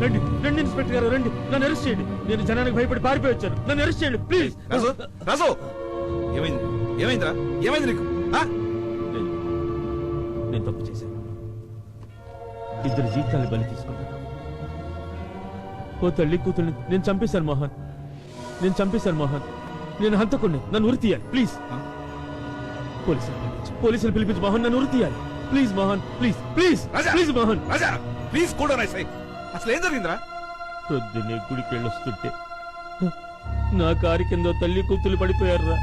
రండి రండి ఇన్స్పెక్టర్ గారు రండి, నన్ను అరెస్ట్ చేయండి. నేను జనానికి భయపడి పారిపోయి వచ్చాను, నన్ను అరెస్ట్ చేయండి ప్లీజ్. రాజు ఏమైంది? ఏమైందిరా? ఏమైంది నీకు? నేను తప్పు చేశాను. ఇద్దరు జీవితాన్ని బలి తీసుకున్నాను. ఓ తల్లి కూతుర్ని నేను చంపేశాను మోహన్, నేను చంపేశాను మోహన్. నేను హంతకుణ్ణి, నన్ను ఉరి తీయాలి ప్లీజ్. పోలీసులు పిలిపించి మోహన్ నన్ను ఉరి తీయాలి please Mohan, please please please Mohan. Raja please కూడా అసలు ఏం జరిగిందిరా? పొద్దున్నే గుడికి వెళ్ళొస్తుంటే నా కారు కింద తల్లి కూతురు పడిపోయారురా.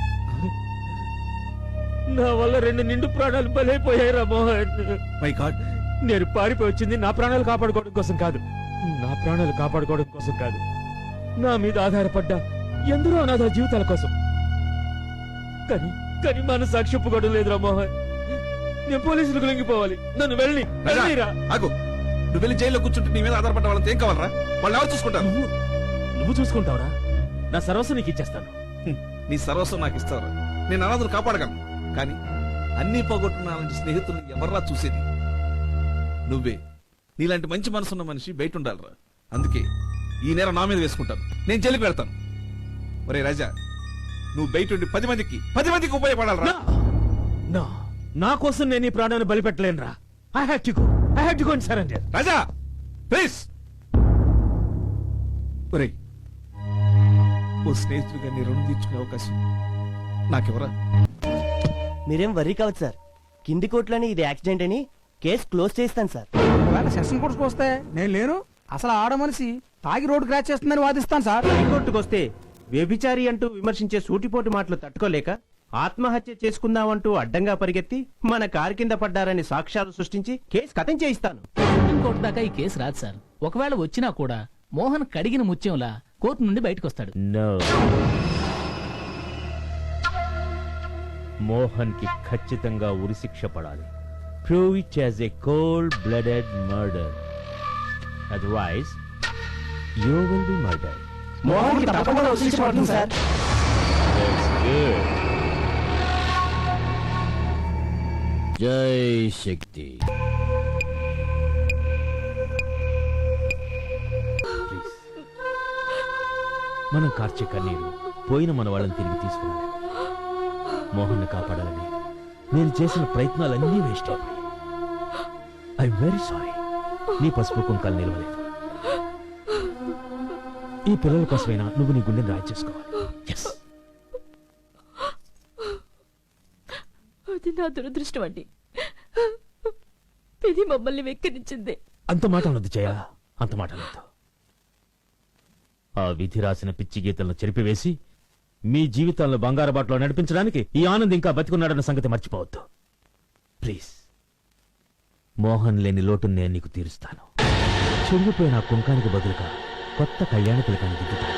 నా వల్ల 2 నిండు ప్రాణాలు బలైపోయాయిరా మోహన్. మై గాడ్, నేను పారిపోయి వచ్చింది నా ప్రాణాలు కాపాడుకోవడం కోసం కాదు, నా ప్రాణాలు కాపాడుకోవడం కోసం కాదు, నా మీద ఆధారపడ్డ ఎందరో అనాథ జీవితాల కోసం. కానీ కానీ మన సాక్షి ఒప్పుకోవడం లేదురా మోహన్. నేను పోలీసులకు లొంగిపోవాలి, నన్ను వెళ్ళిరా. నువ్వు వెళ్ళి జైల్లో కూర్చుంటే నీ మీద ఆధారపడ్డ వాళ్ళని ఏం కావాలరా? వాళ్ళు ఎవరు చూసుకుంటారు? నువ్వు చూసుకుంటావురా? నా సర్వస్వం నీకు ఇచ్చేస్తాను. నీ సర్వస్వం నాకు ఇస్తావురా? నేను అనాథను కాపాడగలను, కానీ అన్ని పోగొట్టున్నానంటే స్నేహితులను ఎవర్రా చూసేది? నువ్వే. నీలాంటి మంచి మనసున్న మనిషి బయట ఉండాలిరా. అందుకే ఈ నేర నా మీద వేసుకుంటాను, నేను జైలుకి వెళ్తాను. ఒరే రాజా, నువ్వు బయట ఉండి 10 మందికి ఉపయోగపడాలరా. నా కోసం నేను ఈ ప్రాణాన్ని బలిపెట్టలేనురా. I have to go and surrender. Raja please. ఒరే, ఓ స్నేహితుడిగా నీ రుణం తీర్చుకునే అవకాశం నాకెవరా? మీరేం వర్రీ కావచ్చు సార్. కింది కోర్టులోని ఇది యాక్సిడెంట్ అని కేసు క్లోజ్ చేస్తాను సార్. సెషన్ కోర్టుకు వస్తే నేను లేను, అసలు ఆడ మనిషి తాగి రోడ్డు క్రాచ్ చేస్తుందని వాదిస్తాను సార్. హైకోర్టుకు వస్తే వ్యభిచారి అంటూ విమర్శించే సూటిపోటు మాటలు తట్టుకోలేక ఆత్మహత్య చేసుకుందామంటూ అడ్డంగా పరిగెత్తి మన కారు కింద పడ్డారని సాక్ష్యాలు సృష్టించి కేసు కథం చేయిస్తాను. కోర్టు దాకా ఈ కేసు రాదు సార్. ఒకవేళ వచ్చినా కూడా మోహన్ కడిగిన ముత్యంలా కోర్టు నుండి బయటకు వస్తాడు. మోహన్ కి ఖచ్చితంగా ఉరిశిక్ష పడాలి. Prove it as a cold blooded murder. Otherwise you will be murdered. Mohan కి తప్పకుండా ఉరిశిక్ష పడుతుంది సార్. జై శక్తి. మనం కార్చే కన్నీరు పోయిన మన వాళ్ళని తిరిగి తీసుకురాలి. మోహన్ కాపాడాలని నేను చేసిన ప్రయత్నాలన్నీ వేస్ట్ అయిపోయాయి. I'm very sorry. నీ పసుపు కుంకాలు నిలవలేదు. ఈ పిల్లల కోసమైనా నువ్వు నీ గుండెని రాయి చేసుకోవాలి. అది నా దురదృష్టం అండి. ఇది మమ్మల్ని వెక్కిరించింది. అంత మాట అనొద్దు జయ, అంత మాట అనొద్దు. ఆ విధి రాసిన పిచ్చి గీతలను చెరిపివేసి మీ జీవితాలను బంగారు బాటలో నడిపించడానికి ఈ ఆనంద్ ఇంకా బతికున్నాడన్న సంగతి మర్చిపోవద్దు ప్లీజ్. మోహన్ లేని లోటును నేను నీకు తీరుస్తాను. చెడిగిపోయిన కుంకానికి బదులుగా కొత్త కళ్యాణ తిలకాన్ని దిద్దుతాను.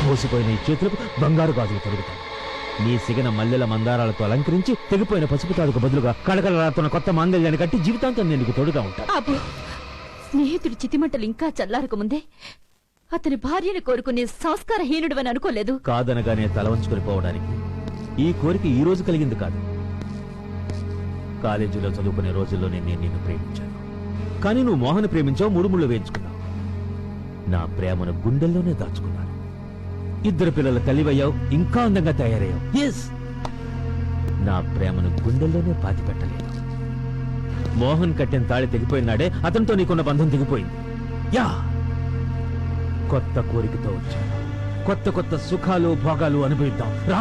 మోసిపోయిన ఈ చేతులకు బంగారు గాజులు తొడుగుతాను. నీ సిగన మల్లెల మందారాలతో అలంకరించి తెగిపోయిన పసుపు తాడుకు బదులుగా కళకళలాడుతున్న కొత్త మాంగళ్యాన్ని కట్టి జీవితాంతం నేను నీకు తోడుగా ఉంటాను. స్నేహితుడి చితిమంటలు ఇంకా చల్లారక ముందే అతని భార్యను కోరుకునే సంస్కారహీనుడు అని అనుకోలేదు. కాదనగానే తల వంచుకొని పోవడానికి ఈ కోరిక ఈ రోజు కలిగింది కాదు. కాలేజీలో చదువుకునే రోజుల్లోనే నేను నిన్ను ప్రేమించాను. కానీ నువ్వు మోహన్ ప్రేమించావు, 3 ముళ్ళు వేయించుకున్నావు. నా ప్రేమను గుండెల్లోనే దాచుకున్నాను. 2 పిల్లల తల్లివయ్యావు, ఇంకా అందంగా తయారయ్యావు. ఎస్, నా ప్రేమను గుండెల్లోనే పాతి పెట్టలేదు. మోహన్ కట్టిన తాళి తెగిపోయినాడే అతనితో నీకున్న బంధం తెగిపోయింది. యా, కొత్త కోరికతో వచ్చాను. కొత్త కొత్త సుఖాలు భోగాలు అనుభవిద్దాం. రా.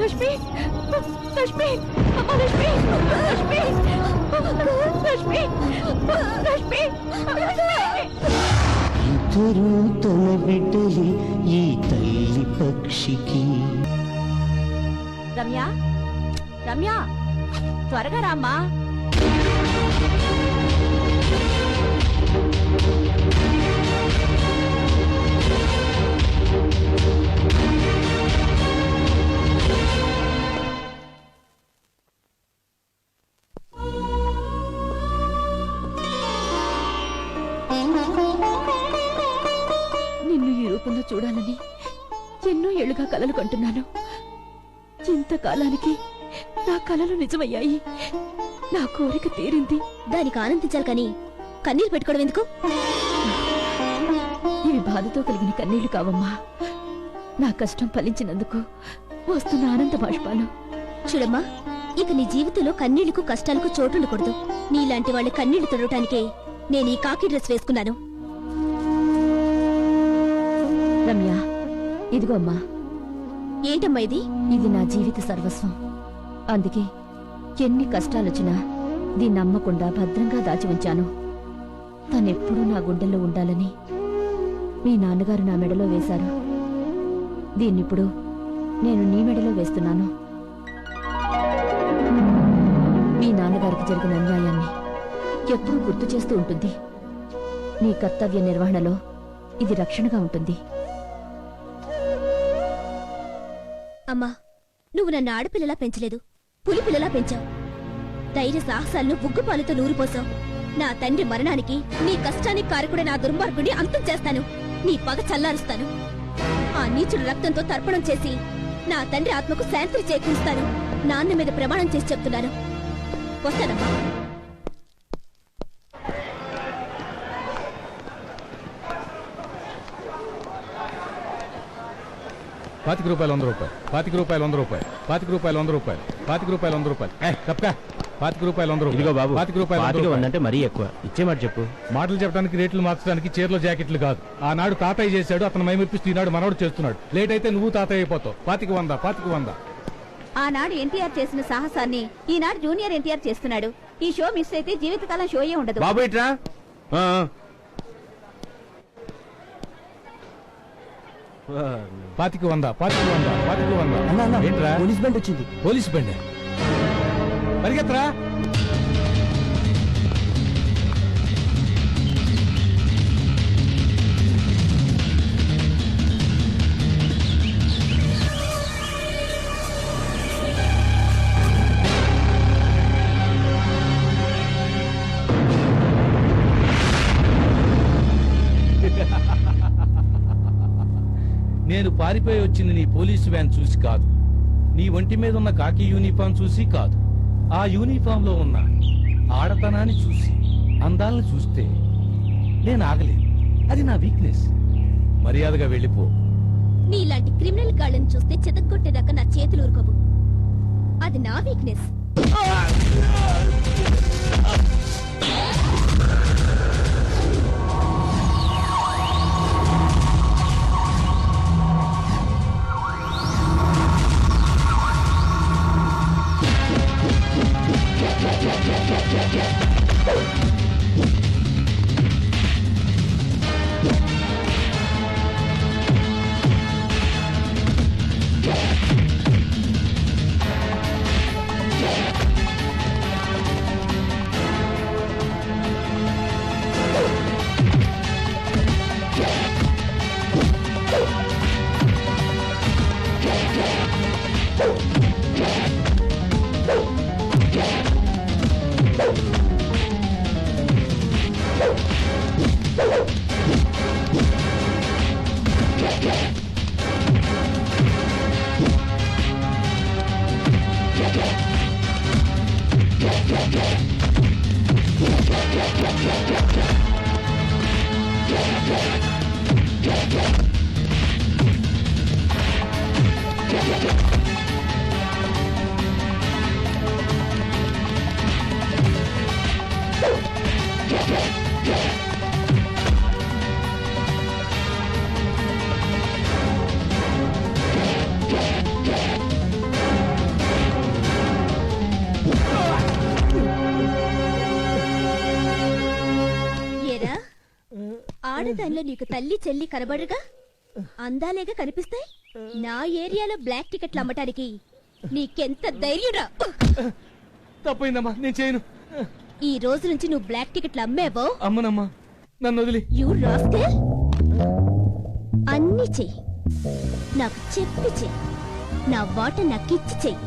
లక్ష్మి లక్ష్మి లక్ష్మి అమ్మ లక్ష్మి లక్ష్మి లక్ష్మి లక్ష్మి ఇద్దరు తన బిడ్డలి ఈ తల్లి పక్షికి. రమ్య రమ్య త్వరగా రామ్మా. నిన్ను ఈ రూపంలో చూడాలని ఎన్నో ఏళ్లుగా కలలు కంటున్నాను. ఇంతకాలానికి నా కలలు నిజమయ్యాయి. నా కోరిక తీరింది. దానికి ఆనందించాలి కానీ కన్నీళ్ళు పెట్టుకోవడం ఎందుకు? ఇవి బాధతో కలిగిన కన్నీళ్లు కావమ్మా. నా కష్టం ఫలించినందుకు వస్తున్న ఆనంద బాష్పాలు. చూడమ్మా, ఇక నీ జీవితంలో కన్నీళ్లకు కష్టాలకు చోటుండకూడదు. నీలాంటి వాళ్ళ కన్నీళ్లు తొడటానికే నేను ఈ కాకి డ్రెస్ వేసుకున్నాను. రమ్య, ఇదిగో అమ్మా. ఏంటమ్మా ఇది? ఇది నా జీవిత సర్వస్వం. అందుకే ఎన్ని కష్టాలొచ్చినా దీన్ని నమ్మకుండా భద్రంగా దాచి ఉంచాను. తనెప్పుడూ నా గుండెల్లో ఉండాలని మీ నాన్నగారు నా మెడలో వేశారు. దీన్నిప్పుడు నేను నీ మెడలో వేస్తున్నాను. మీ నాన్నగారికి జరిగిన అన్యాయాన్ని ఎప్పుడూ గుర్తు చేస్తూ ఉంటుంది. నీ కర్తవ్య నిర్వహణలో ఇది రక్షణగా ఉంటుంది. అమ్మా, నువ్వు నన్ను ఆడపిల్లలా పెంచలేదు, పులి పిల్లలా పెంచావు. ధైర్య సాహసాలను బుగ్గుపాలతో నూరిపోసావు. నా తండ్రి మరణానికి నీ కష్టానికి కారకుడే నా దుర్మార్గుడిని అంతం చేస్తాను. నీ పగ చల్లారుస్తాను. ఆ నీచుడు రక్తంతో తర్పణం చేసి నా తండ్రి ఆత్మకు శాంతి చేకూరుస్తాను. నాన్న మీద ప్రమాణం చేసి చెప్తున్నాను. వస్తానమ్మా. ₹25 ₹100 ₹25 ₹100 ₹25 తప్పక ₹25 ఇదిగో బాబు, ₹100 అంటే మరీ ఎక్కువ. ఇచ్చే మాట చెప్పు. మాటలు చెప్పడానికి రేట్లు మార్చడానికి చీరలు జాకెట్లు కాదు. ఆనాడు తాతయ్య చేశాడు, అతను మైమెప్పిస్తూ ఈనాడు మనవడు చేస్తున్నాడు. లేట్ అయితే నువ్వు తాతయ్య అయిపోతావు. ₹100 ఆనాడు ఎన్టీఆర్ చేసిన సాహసాన్ని ఈనాడు జూనియర్ ఎన్టీఆర్ చేస్తున్నాడు. ఈ షో మిస్ అయితే జీవితకాలం షోయే ఉండదు. బాబు ఇట్రా. ₹100 ఏంట్రా? పోలీస్ బండి వచ్చింది. పోలీస్ బండి పరిగెత్తరా. నేను పారిపోయి వచ్చింది నీ పోలీసు వ్యాన్ చూసి కాదు, నీ ఒంటి మీద ఉన్న కాకి యూనిఫామ్ చూసి కాదు. ఆ యూనిఫామ్ లో ఉన్న ఆడతనాన్ని చూసి, అందాలను చూస్తే నేను ఆగలేదు. అది నా వీక్నెస్. మర్యాదగా వెళ్ళిపో. నీలాంటి క్రిమినల్ గాళ్ళని చూస్తే చితక్కొట్టేదాకా నా చేతులు ఊరుకోవు. అది నా వీక్నెస్. ఆడదానిలో నీకు తల్లి చెల్లి కనబడరుగా, అందాలేగా కనిపిస్తాయి. నా ఏరియాలో బ్లాక్ టికెట్లు అమ్మటానికి నీకెంత ధైర్యంరా? తప్పైందమ్మా, నేను చేయను. ఈ రోజు నుంచి నువ్వు బ్లాక్ టికెట్లు అమ్మేవో, అమ్మనమ్మా, నన్ను వదిలి. యూ రాస్కెల్, అన్ని చెయ్యి, నాకు చెప్పి చెయ్యి, నా వాట నాకిచ్చి చెయ్యి,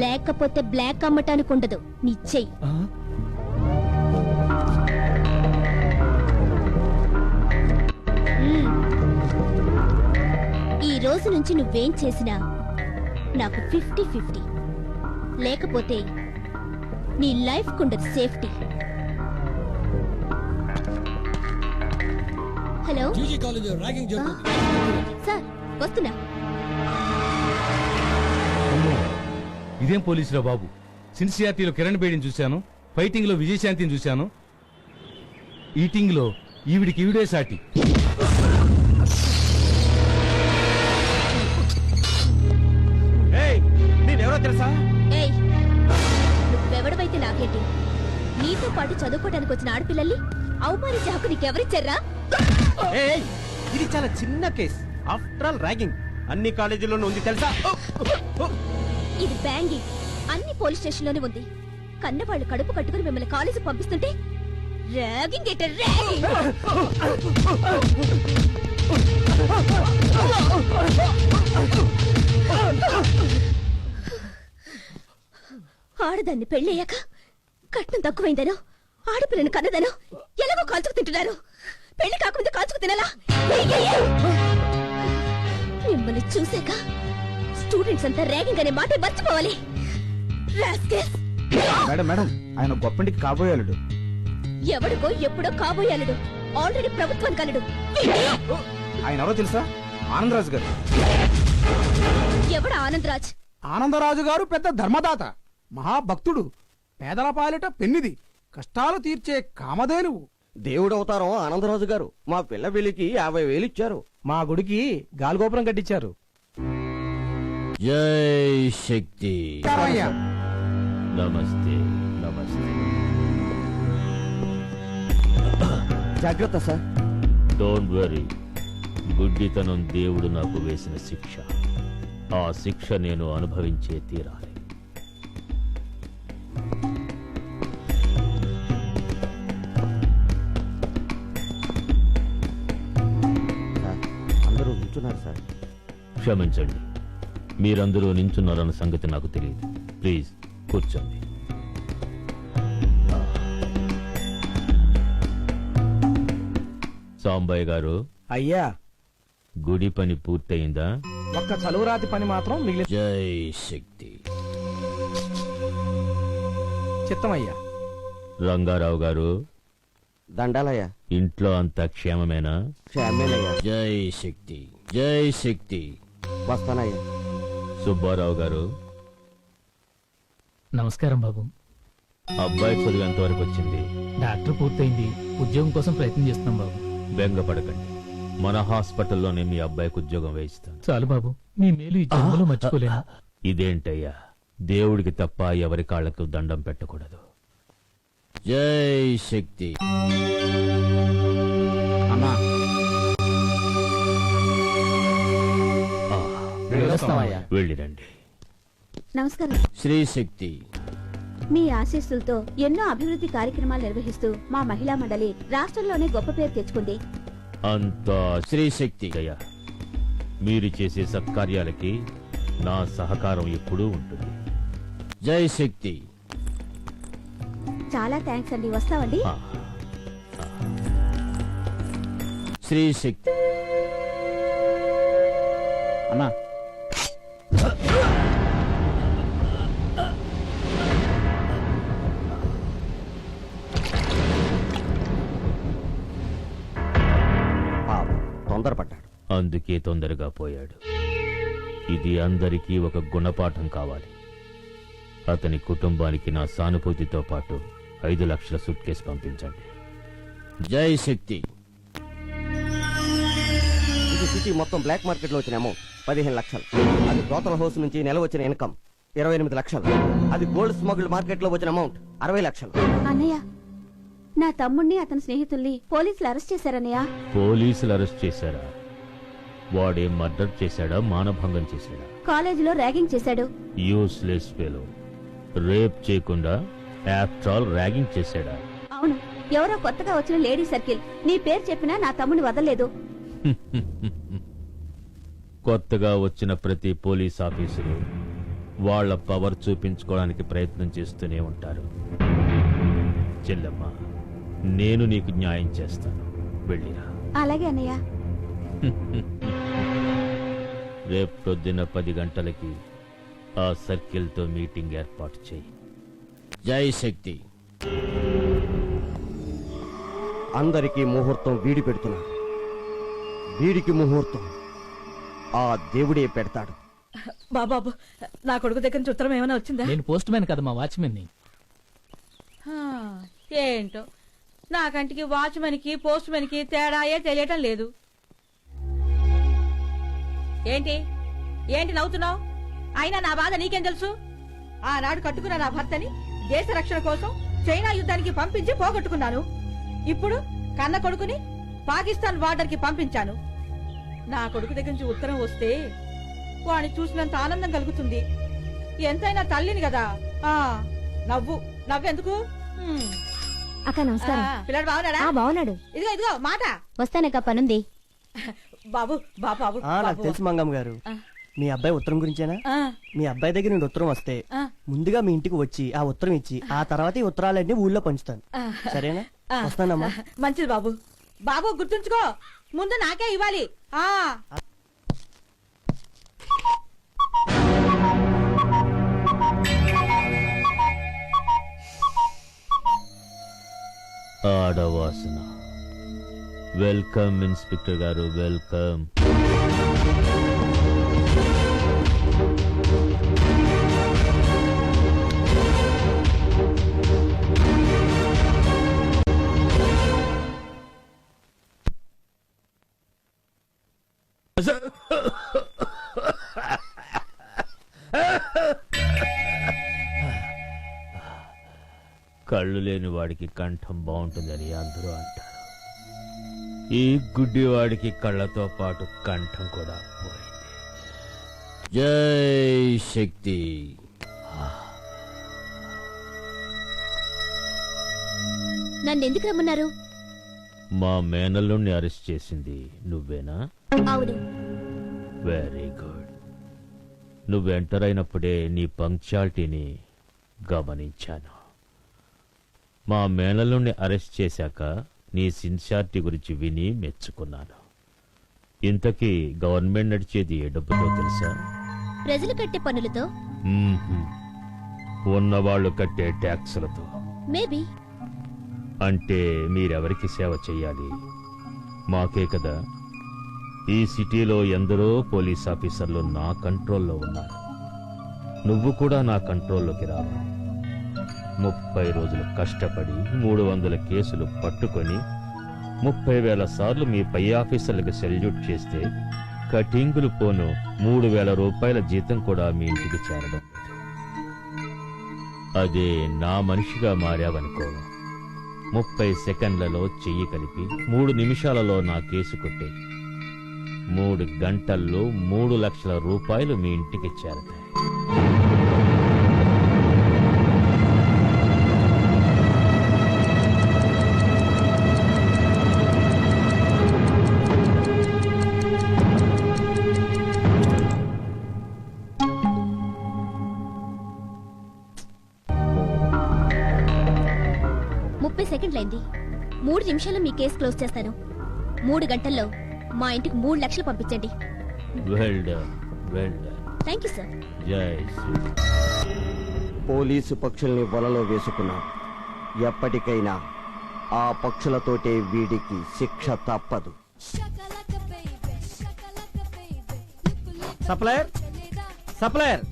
లేకపోతే బ్లాక్ అమ్మటానికి ఉండదు. నీ చెయ్యి. ఈ రోజు నుంచి నువ్వేం చేసినా నాకు 50-50, లేకపోతే నీ లైఫ్ కుండదు సేఫ్టీ. హలో సార్, వస్తున్నా. ఇదేం పోలీసురా బాబు? సిన్సియారిటీలో కిరణ్ బేడిని చూశాను, ఫైటింగ్ లో విజయశాంతిని చూశాను, ఈటింగ్ లో ఈవిడే సాటి. నేనెవరో తెలుసా? ఏయ్, నువ్వెవడవైతే నాకేంటి? నీతో పాటు చదువుకోవడానికి వచ్చిన ఆడపిల్లల్ని అవమానించే హక్కు నీకెవరిచ్చారా? ఏయ్, ఇది చాలా చిన్న కేస్. ఆఫ్టర్ ఆల్ ర్యాగింగ్ అన్ని కాలేజీల్లోనూ ఉంది తెలుసా? ఇది బ్యాంగింగ్ అన్ని పోలీస్ స్టేషన్ లోనే ఉంది. కన్నవాళ్ళు కడుపు కట్టుకుని మిమ్మల్ని కాలేజీ పంపిస్తుంటే ర్యాగింగ్ ఏంట ర్యాగింగ్? ఆడదాన్ని పెళ్ళయ్యాక కట్నం తక్కువైందనో, ఆడపిల్లని కన్నదనో ఎలాగో కాల్చుకు తింటున్నారు. పెళ్లి కాకముందు కాల్చుకు తినాలా? మిమ్మల్ని చూసాక స్టూడెంట్స్ అంతా ర్యాగింగ్ అనే మాట మర్చిపోవాలి. మేడం మేడం, ఆయన గొప్పంటికి కాబోయాలుడు. ఎవడికో ఎప్పుడో కాబోయాలడు, ఆల్రెడీ ప్రభుత్వం కలడు. ఆయన ఎవరో తెలుసా? ఆనందరాజు గారు. ఎవడ ఆనందరాజ్? ఆనందరాజు గారు పెద్ద ధర్మదాత, మహాభక్తుడు, పేదల పాలిట పెన్నిది, కష్టాలు తీర్చే కామధేనువు. దేవుడు అవతారం ఆనందరాజు గారు మా పిల్ల పెళ్లికి 50,000 ఇచ్చారు. మా గుడికి గాలిగోపురం కట్టించారు. జై శక్తి. నమస్తే నమస్తే. జాగ్రత్త సార్. Don't worry. గుడ్డితనం దేవుడు నాకు వేసిన శిక్ష. ఆ శిక్ష నేను అనుభవించే తీరాలి. అందరూ కూర్చున్నారు సార్. క్షమించండి, మీరందరూ నించున్నారన్న సంగతి నాకు తెలియదు. ప్లీజ్ కూర్చోండి. సాంబయ్య గారు, అయ్యా, గుడి పని పూర్తయిందా? ఒక్క చలువరాతి పని మాత్రం మిగిలి. జై శక్తి. చిత్తమయ్యా. రంగారావు గారు, దండాలయ్యా. ఇంట్లో అంతా క్షేమమేనా? క్షేమేనయ్యా. జై శక్తి. జై శక్తి. వస్తానయ్యా. సుబ్బారావు గారు, నమస్కారం బాబు. అబ్బాయి చదువు ఎంతవరకు వచ్చింది? డాక్టర్ పూర్తయింది, ఉద్యోగం కోసం ప్రయత్నం చేస్తున్నాం బాబు. బెంగపడకండి, మన హాస్పిటల్లోనే మీ అబ్బాయికి ఉద్యోగం వేయిస్తాను. చాలు బాబు, మీ మేలు ఈ జన్మలో మర్చిపోలేను. ఇదేంటయ్యా, దేవుడికి తప్ప ఎవరి కాళ్లకు దండం పెట్టకూడదు. జై శక్తి. అమ్మా, వెళ్ళొస్తామయ్యా. వెళ్ళిరండి. నమస్కారం. శ్రీ శక్తి. మీ ఆశీస్సులతో ఎన్నో అభివృద్ధి కార్యక్రమాలు నిర్వహిస్తూ మా మహిళా మండలి రాష్ట్రంలోనే గొప్ప పేరు తెచ్చుకుంది. అంతా శ్రీ శక్తి అయ్యా. మీరు చేసే సత్కార్యాలకి నా సహకారం ఎప్పుడూ ఉంటుంది. జై శక్తి. చాలా థ్యాంక్స్ అండి. వస్తామండి. ఆ, శ్రీ శక్తి. అన్నా, తొందరపడ్డాడు. అందుకే తొందరగా పోయాడు. ఇది అందరికీ ఒక గుణపాఠం కావాలి. అతని కుటుంబానికి నా సానుభూతితో పాటు 5 లక్షల సూట్ కేసు పంపించండి. జై శక్తి. ఇది సిటీ మొత్తం బ్లాక్ మార్కెట్ లో వచ్చిన అమౌంట్ 15 లక్షలు. అది బ్రోతల్ హౌస్ నుంచి నెల వచ్చిన ఇన్కమ్ 28 లక్షలు. అది గోల్డ్ స్మగుల్డ్ మార్కెట్ లో వచ్చిన అమౌంట్ 60 లక్షలు. అన్నయ్య, నా తమ్ముణ్ణి అతని స్నేహితుల్ని పోలీసులు అరెస్ట్ చేశారన్నయ్య. పోలీసులు అరెస్ట్ చేశారా? వాడే మర్డర్ చేశాడా, మానభంగం చేశాడా? కాలేజీలో ర్యాగింగ్ చేశాడు. Useless fellow. రేప్ చేయకుండా ఆఫ్టర్ ఆల్ ర్యాగింగ్ చేశాడా? అవును, ఎవరో కొత్తగా వచ్చిన లేడీ సర్కిల్ నీ పేరు చెప్పినా నా తమ్ముని వదలలేదు. కొత్తగా వచ్చిన ప్రతి పోలీస్ ఆఫీసరు వాళ్ళ పవర్ చూపించుకోవడానికి ప్రయత్నం చేస్తూనే ఉంటారు. చెల్లమ్మ, నేను నీకు న్యాయం చేస్తాను, వెళ్ళిరా. అలాగే అన్నయ్య. రేపు పొద్దున్న 10 గంటలకి ఆ సర్కిల్తో మీటింగ్ ఏర్పాటు చేయి. జై శక్తి. అందరికీ ముహూర్తం వీడి పెడుతున్నాడు. వీడికి ముహూర్తం ఆ దేవుడే పెడతాడు. బాబాబు, నా కొడుకు దగ్గర నుంచి ఉత్తరం ఏమైనా వచ్చిందా? నేను పోస్ట్ మ్యాన్ కదా, మా వాచ్మెన్ ని. ఏంటో నా కంటికి వాచ్మెన్ కి పోస్ట్ మ్యాన్ కి తేడాయే తెలియటం లేదు. ఏంటి ఏంటి నవ్వుతున్నావు? అయినా నా బాధ నీకేం తెలుసు? ఆనాడు కట్టుకున్న నా భర్తని దేశ రక్షణ కోసం చైనా యుద్ధానికి పంపించి పోగొట్టుకున్నాను. ఇప్పుడు కన్న కొడుకుని పాకిస్తాన్ బార్డర్ కి పంపించాను. నా కొడుకు దగ్గర నుంచి ఉత్తరం వస్తే వాడిని చూసినంత ఆనందం కలుగుతుంది. ఎంతైనా తల్లిని కదా. నవ్వెందుకు? అక్క నమస్కారం. పిల్లడు బాగున్నాడా? బాగున్నాడు. ఇదిగో మాట. వస్తానక్క, పనుంది. బాబు బాబు నాకు తెలుసు మంగమ్మ గారు, మీ అబ్బాయి ఉత్తరం గురించేనా? మీ అబ్బాయి దగ్గర నుండి ఉత్తరం వస్తే ముందుగా మీ ఇంటికి వచ్చి ఆ ఉత్తరం ఇచ్చి ఆ తర్వాత ఈ ఉత్తరాలన్నీ ఊళ్ళో పంచుతాను. సరేనా? వస్తానమ్మా. మంచిది బాబు. బాబు గుర్తుంచుకో, ముందు నాకే ఇవ్వాలి. ఆడవాసన. వెల్కమ్ ఇన్స్పెక్టర్ గారు, వెల్కమ్. కళ్ళు లేని వాడికి కంఠం బాగుంటుందని అందరూ అంటారు. ఈ గుడ్డి వాడికి కళ్ళతో పాటు కంఠం కూడా పోయింది. జై శక్తి. నన్నెందుకు రమ్మన్నారు? మా మేనల్లుణ్ణి అరెస్ట్ చేసింది నువ్వేనా? అవును. Very good. నువ్వు ఎంటర్ అయినప్పుడే నీ పంక్చువాలిటీని గమనించాను. మా మేనల్లుణ్ణి అరెస్ట్ చేశాక నీ సిన్సియారిటీ గురించి విని మెచ్చుకున్నాను. ఇంతకీ గవర్నమెంట్ నడిచేది ఏ డబ్బుతో తెలుసా? ప్రజలు కట్టే పన్నులతో. ఉన్నవాళ్లు కట్టే ట్యాక్సులతో. మేబీ. అంటే మీరెవరికి సేవ చెయ్యాలి? మాకే కదా. ఈ సిటీలో ఎందరో పోలీస్ ఆఫీసర్లు నా కంట్రోల్లో ఉన్నారు. నువ్వు కూడా నా కంట్రోల్లోకి రావాలి. 30 రోజులు కష్టపడి 300 కేసులు పట్టుకొని 30,000 సార్లు మీ పై ఆఫీసర్లకు సెల్యూట్ చేస్తే కటింగులు పోను 3,000 రూపాయల జీతం కూడా మీ ఇంటికి చేరడం. అదే నా మనిషిగా మారావనుకో, 30 సెకండ్లలో చెయ్యి కలిపి 3 నిమిషాలలో నా కేసు కొట్టే 3 గంటల్లో 3 లక్షల రూపాయలు మీ ఇంటికి చేరతాయి. సెకండ్లైంది. 3 నిమిషాల్లో మీ కేసు క్లోజ్ చేస్తాను. 3 గంటల్లో మా ఇంటికి 3 లక్షలు పంపించండి. Thank you sir. జై శ్రీ. పోలీసు పక్షుల్ని వలలో వేసుకున్నాం. ఎప్పటికైనా ఆ పక్షులతోటే వీడికి శిక్ష తప్పదు. సప్లయర్, సప్లయర్,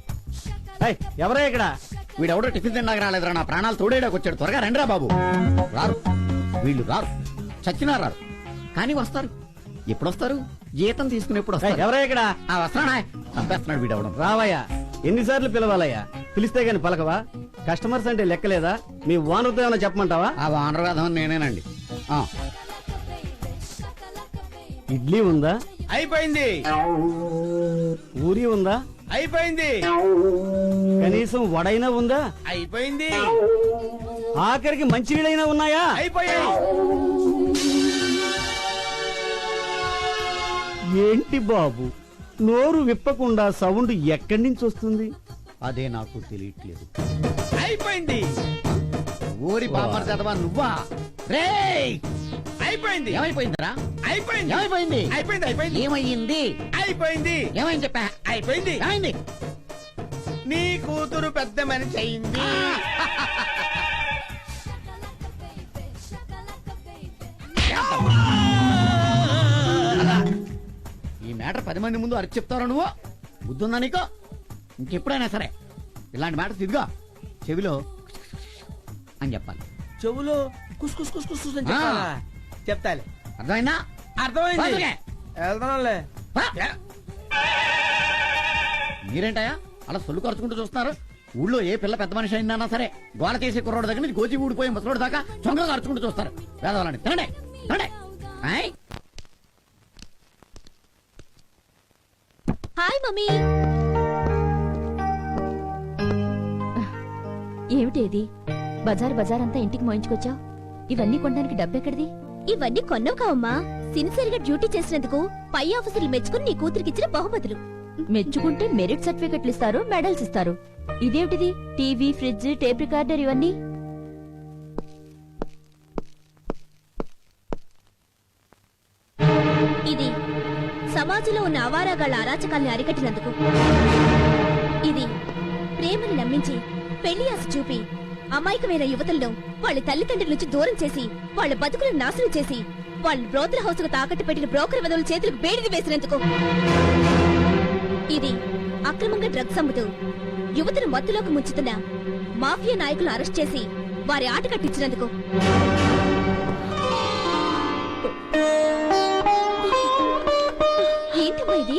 ఎవరే ఇక్కడ? వీడెవడో టిఫిన్ తిన్నాక రాలేదురా, నా ప్రాణాలు తోడేడాకి వచ్చాడు. త్వరగా రండిరా బాబు. రారు, వీళ్ళు రారు, చచ్చినా రారు, కానీ వస్తారు. ఎప్పుడు వస్తారు? జీతం తీసుకునేప్పుడు వస్తారు. ఎవరే ఇక్కడ? వస్తానా? చంపేస్తున్నాడు వీడెవడం. రావయ్యా, ఎన్నిసార్లు పిలవాలయ్యా? పిలిస్తే గాని పలకవా? కస్టమర్స్ అంటే లెక్కలేదా? మీ ఓనర్తో ఏమైనా చెప్పమంటావా? ఆ వానర్ వేధం నేనేనండి. ఆ, ఇడ్లీ ఉందా? అయిపోయింది. పూరి ఉందా? అయిపోయింది. కనీసం వడైనా ఉందా? అయిపోయింది. ఆఖరికి మంచినీళ్ళైనా ఉన్నాయా? అయిపోయాయి. ఏంటి బాబు, నోరు విప్పకుండా సౌండ్ ఎక్కడి నుంచి వస్తుంది? అదే నాకు తెలియట్లేదు. అయిపోయింది. ఊరి పాపర్ చదవా నువ్వా? రేయ్, అయిపోయింది. ఏమైపోయిందిరా? అయిపోయింది. ఏమైపోయింది? అయిపోయింది. అయిపోయింది. ఏమయ్యింది? అయిపోయింది. ఏమైంది చెప్పా? అయిపోయింది. ఏమైంది? నీ కూతురు పెద్ద మనిషి అయింది. ఈ మ్యాటర్ 10 మంది ముందు అరిచి చెప్తారా నువ్వు? బుద్ధుందా నీకు? ఇంకెప్పుడైనా సరే ఇలాంటి మ్యాటర్ ఇదిగా చెవిలో అని చెప్పాలి. చెవులో కుస్ కుస్ కుస్ కుస్ అని చెప్పాలా? చెప్తాలే. అర్థమైందా? అర్థమైంది. బయటికి. వెళ్తానులే. మీరేంటయా అలా సొల్లు ఖర్చుకుంటూ చూస్తున్నారు? ఊళ్ళో ఏ పిల్ల పెద్ద మనిషి అయిందన్నా సరే గోల చేసే కుర్రోడు దగ్గర నుంచి గోచి ఊడిపోయే ముసలోడు దాకా చొంగ ఖర్చుకుంటూ చూస్తారు. వేదవాళ్ళని తినండి తినండి. ఆయ్. Hi mummy. ఏమిటి ఇది? బజార్ బజార్ అంతా ఇంటికి మోయించుకొచ్చావు. ఇవన్నీ కొనడానికి డబ్బెక్కడిది? ఇవన్నీ కొన్నవు కావమ్మా. సిన్సియర్ గా డ్యూటీ చేసినందుకు పై ఆఫీసర్లు మెచ్చుకుని నీ కూతురికిచ్చిన బహుమతులు. మెచ్చుకుంటే మెరిట్ సర్టిఫికెట్లు ఇస్తారు, మెడల్స్ ఇస్తారు. ఇదేమిటిది? టీవీ, ఫ్రిడ్జ్, టేప్ రికార్డర్ ఇవన్నీ? ఇది సమాజంలో ఉన్న అవారాగాళ్ల అరాచకాల్ని అరికట్టినందుకు. ఇది ప్రేమని నమ్మించి పెళ్లి ఆశ చూపి అమాయకమైన యువతులను వాళ్ళ తల్లిదండ్రుల నుంచి దూరం చేసి వాళ్ళ బతుకులను నాశనం చేసి వాళ్ళ బ్రోకర్ హౌస్ కు తాకట్టు పెట్టిన బ్రోకర్ వదల చేతులకు బేడిది వేసినందుకు. ఇది అక్రమంగా డ్రగ్స్ అమ్ముతూ యువతను మత్తులోకి ముంచుతున్న మాఫియా నాయకులు అరెస్ట్ చేసి వారి ఆట కట్టించినందుకు. ఏంటమ్మా ఇది?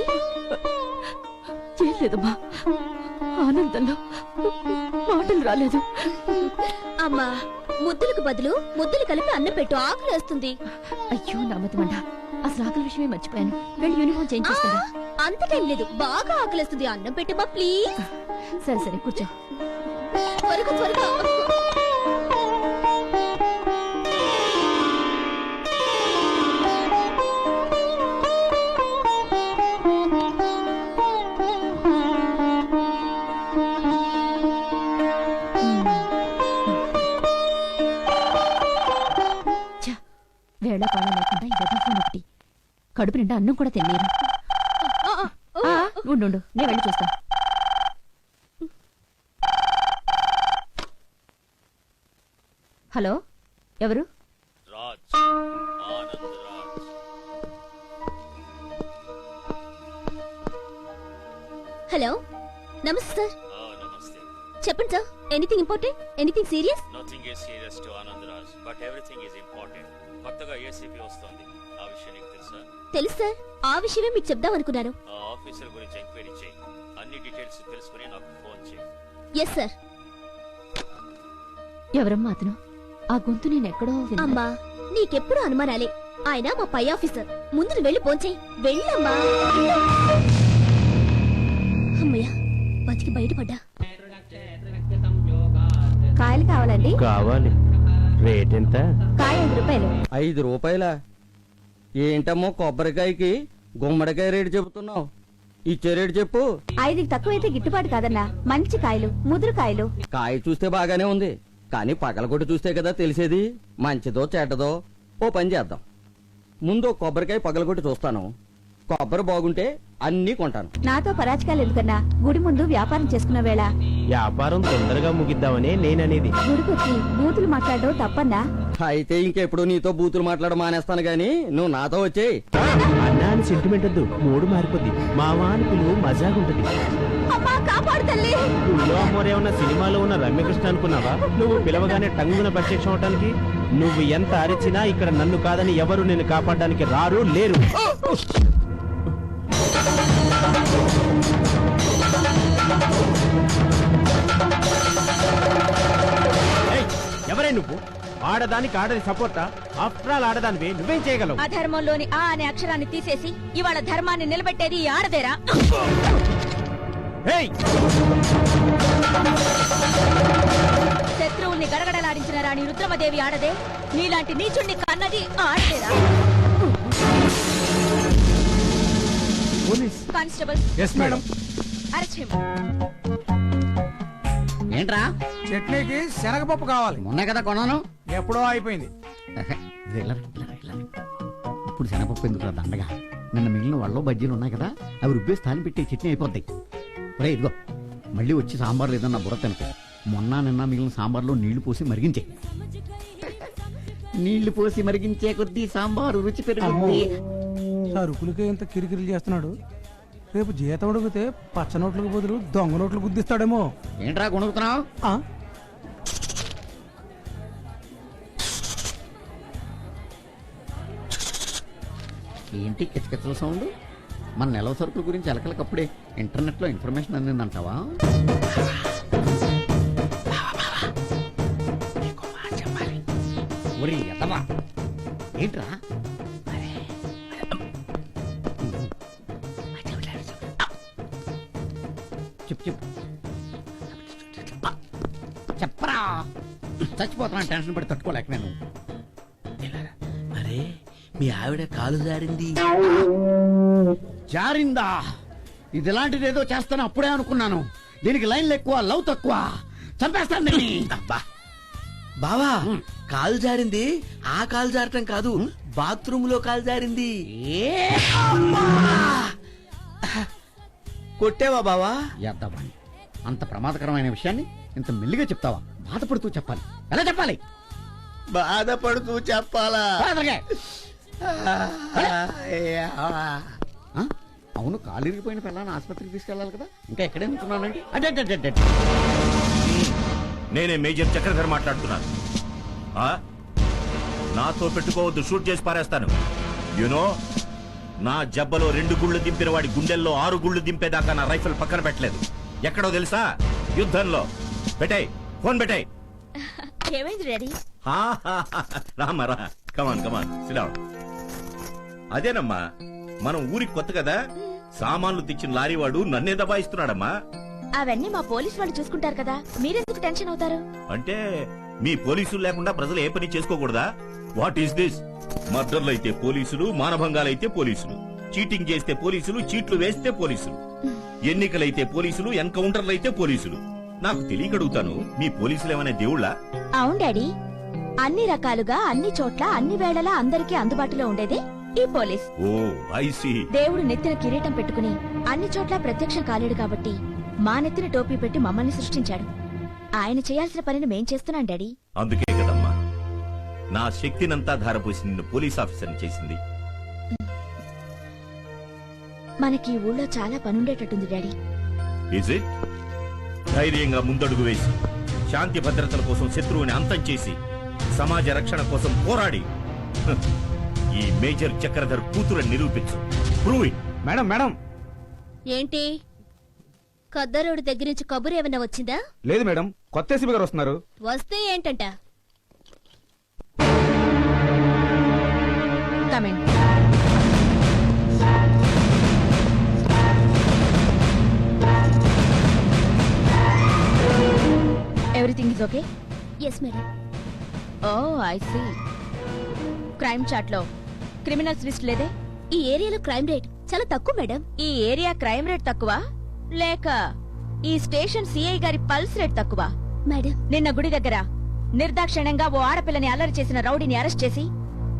ఏం లేదమ్మా, ఆనందంలో మాటలు రాలేదు. అమ్మా, ముద్దులకు బదులు ముద్దులు కలిపి అన్నం పెట్టు, ఆకలి వస్తుంది. అయ్యో నామతిమండ, అసలు ఆకలి విషయమే మర్చిపోయాను. వెళ్ళి యూనిఫామ్ చేంజ్ చేస్తాను. అంత టైం లేదు, బాగా ఆకలిస్తుంది. అన్నం పెట్టమ్మా ప్లీజ్. సరే సరే కూర్చో. త్వరగా త్వరగా. వేళ పాడ లేకుండా ఈ వెదర్ ఫోన్ ఒకటి. కడుపు నిండా అన్నం కూడా తినలేరు. ఉండు, నేను వెళ్ళి చూస్తా. హలో, ఎవరు? హలో, నమస్తే సార్. చెప్పండి sir. Anything important? Anything serious? Nothing is serious to Anand Raj, but everything is important. కొత్తగా ఏసీపీ వస్తోంది, ఆ విషయం నీకు తెలుసా? తెలుసు సార్, ఆ విషయమే మీకు చెప్దాం అనుకున్నాను. ఆ ఆఫీసర్ గురించి ఎంక్వైరీ చేయి, అన్ని డీటెయిల్స్ తెలుసుకుని నాకు ఫోన్ చేయి. Yes sir. ఎవరమ్మా అతను? ఆ గొంతు నేను ఎక్కడో విన్నా. అమ్మా, నీకెప్పుడు అనుమానాలే. ఆయన మా పై ఆఫీసర్. ముందు నువ్వు వెళ్ళి పోంచేయి. వెళ్ళమ్మా. అమ్మయ్య, బతికి బయటపడ్డా. కాయలు కావాలండి? కావాలి. రేట్ ఎంత? కాయ 5 రూపాయలు. 5 రూపాయలా? ఏంటమ్మో కొబ్బరికాయకి గుమ్మడికాయ రేటు చెబుతున్నావు? ఇచ్చే రేటు చెప్పు. 5కి తక్కువైతే గిట్టుబాటు కాదన్నా. మంచి కాయలు, ముదురు కాయలు. కాయ చూస్తే బాగానే ఉంది, కానీ పగలగొట్టి చూస్తే కదా తెలిసేది మంచిదో చెడ్డదో. ఓ పని చేద్దాం, ముందు కొబ్బరికాయ పగలగొట్టి చూస్తాను. కొబ్బరి బాగుంటే అన్నీ కొంటాను. నాతో పరాచకాలు ఎందుకన్నా? గుడి ముందు వ్యాపారం చేసుకున్న వేళ వ్యాపారం తొందరగా ముగిద్దామనే నేననేది. గుడికొచ్చి బూతులు మాట్లాడడం తప్పన్నా? అయితే ఇంకెప్పుడు నీతో బూతులు మాట్లాడ మానేస్తాను గాని నువ్వు నాతో వచ్చేయి. అన్నా అని సెంటిమెంట్ వద్దు, మూడు మారిపోద్ది. మావా అని పిలువు, మజాగుంటది. అమ్మోరేమన్నా సినిమాలో ఉన్న రమ్యకృష్ణ అనుకున్నావా? నువ్వు పిలవగానే టంగున ప్రత్యక్షం అవటానికి. నువ్వు ఎంత అరిచినా ఇక్కడ నన్ను కాదని ఎవరు నిన్ను కాపాడడానికి రారు, లేరు. నువ్వు ఆడదానికి ఆడది సపోర్టా? ఆఫ్టర్ ఆల్ ఆడదానివే, నువ్వేం చేయగలవు? అధర్మంలోని ఆ అనే అక్షరాన్ని తీసేసి ఇవాళ ధర్మాన్ని నిలబెట్టేది ఈ ఆడదేరా? ఏయ్! శత్రువుల్ని గడగడలాడించిన రాణి రుద్రమదేవి ఆడదే, నీలాంటి నీచుణ్ణి కన్నది ఆడదేరా? Constable, arrest him. ఏంట్రా? చట్నీకి శనగపప్పు కావాలి. మొన్నే కదా కొన్నాను. ఎప్పుడో అయిపోయింది. ఇప్పుడు శనగపప్పు ఎందుకు దండగా? నిన్న మిగిలిన వాళ్ళు బజ్జీలు ఉన్నాయి కదా, అవి రుబ్బేసి తాలి పెట్టి చట్నీ అయిపోద్ది. ఒరే ఇదిగో, మళ్ళీ వచ్చి సాంబార్లు ఏదన్నా బుర్ర తినకు. మొన్న నిన్న మిగిలిన సాంబార్లో నీళ్లు పోసి మరిగించే. నీళ్లు పోసి మరిగించే కొద్దీ సాంబారు రుచి పెరుగుతుంది. సరుకులకే ఇంత కిరికిరి చేస్తున్నాడు. రేపు జీతం అడిగితే పచ్చ నోట్లకు బదులు దొంగ నోట్లు గుద్దిస్తాడేమో. ఏంట్రా కొనుక్కుతున్నావు? ఏంటి కిచకిచల సౌండ్? మన నెలవ సరుకుల గురించి ఎలకలకప్పుడే ఇంటర్నెట్ లో ఇన్ఫర్మేషన్ అందిందంటావా? ఒరి ఎదవా, ఏంట్రా? చెప్పు చెప్పు చెప్పరా. చచ్చిపోతున్నా టెన్షన్ పడి తట్టుకోలేక నేను. అరే మీ ఆవిడ కాలు జారింది. జారిందా? ఇది ఇలాంటిది ఏదో చేస్తాను అప్పుడే అనుకున్నాను. దీనికి లైన్లు ఎక్కువ, లవ్ తక్కువ. చంపేస్తాను దీన్ని. బావా కాలు జారింది ఆ కాలు జారటం కాదు, బాత్రూమ్ లో కాలు జారింది. కొట్టేవా బావా? ఎద్దవాణ్ణి, అంత ప్రమాదకరమైన విషయాన్ని ఇంత మెల్లిగా చెప్తావా? బాధపడుతూ చెప్పాలి. ఎలా చెప్పాలి? బాధపడుతూ చెప్పాలా? అవును, కాలిరిగిపోయిన పిల్లల్ని ఆసుపత్రికి తీసుకెళ్ళాలి కదా, ఇంకా ఎక్కడే ఉంటున్నానండి. అడ్డే నేనే మేజర్ చక్రధర్ మాట్లాడుతున్నాను. నాతో పెట్టుకోవద్దు, షూట్ చేసి పారేస్తాను. యునో, నా జబ్బలో 2 గుళ్ళు దింపిన వాడి గుండెల్లో 6 గుళ్ళు దింపేదాకా నా రైఫిల్ పక్కన పెట్టలేదు. ఎక్కడో తెలుసా? యుద్ధంలో. పెట్టాయి ఫోన్, పెట్టాయి. ఏమైంది డాడీ? రామరా, కమాన్ కమాన్ సిట్ డౌన్. అదేనమ్మా, మనం ఊరికి కొత్త కదా, సామాన్లు తెచ్చిన లారీ వాడు నన్నే దబాయిస్తున్నాడమ్మా. అవన్నీ మా పోలీసు వాళ్ళు చూసుకుంటారు కదా, మీరెందుకు టెన్షన్ అవుతారు? అంటే మీ పోలీసులు లేకుండా ప్రజలు ఏ పని చేసుకోకూడదా? What is this? మర్డర్లు అయితే పోలీసులు, మానభంగాలైతే పోలీసులు, చీటింగ్ చేస్తే పోలీసులు, చీట్లు వేస్తే పోలీసులు, ఎన్నికలైతే పోలీసులు, ఎన్కౌంటర్లు అయితే పోలీసులు. నాకు తెలియకడుగుతాను, మీ పోలీసులు ఏమైనా దేవుళ్ళా? అవును డాడీ, అన్ని రకాలుగా అన్ని చోట్ల అన్ని వేళలా అందరికీ అందుబాటులో ఉండేదే ఈ పోలీస్. Oh I see. దేవుడు నెత్తిన కిరీటం పెట్టుకుని అన్ని చోట్ల ప్రత్యక్షం కాలేడు కాబట్టి మా నెత్తిన టోపీ పెట్టి మమ్మల్ని సృష్టించాడు. ఆయన చేయాల్సిన పనిని మేం చేస్తున్నాం డాడీ. అందుకే కదమ్మా నా శక్తినంతా ధారపోసి నిన్ను పోలీస్ ఆఫీసర్ని చేసింది. మనకి ఊళ్ళో చాలా పనుండేటట్టుంది డాడీ. Is it? ధైర్యంగా ముందడుగు వేసి శాంతి భద్రతల కోసం శత్రువుని అంతం చేసి సమాజ రక్షణ కోసం పోరాడి ఈ మేజర్ చక్రధర్ కూతురని నిరూపించు. Prove it. Madam madam. ఏంటి కద్దరోడు దగ్గర నుంచి కబురు ఏమన్నా వచ్చిందా? లేదు మేడం, కొత్త ఏసీపీ గారు వస్తున్నారు. వస్తే ఏంటంట? Everything is okay? Yes madam. Oh I see. Crime chart లో క్రిమినల్స్ లిస్ట్ లేదే? ఈ ఏరియాలో క్రైమ్ రేట్ చాలా తక్కువ మేడం. ఈ ఏరియా క్రైమ్ రేట్ తక్కువ లేక ఈ స్టేషన్ సిఐ గారి పల్స్ రేట్ తక్కువ? మేడం, నిన్న గుడి దగ్గర నిర్దాక్షిణ్యంగా ఓ ఆడపిల్లని అల్లరి చేసిన రౌడీని అరెస్ట్ చేసి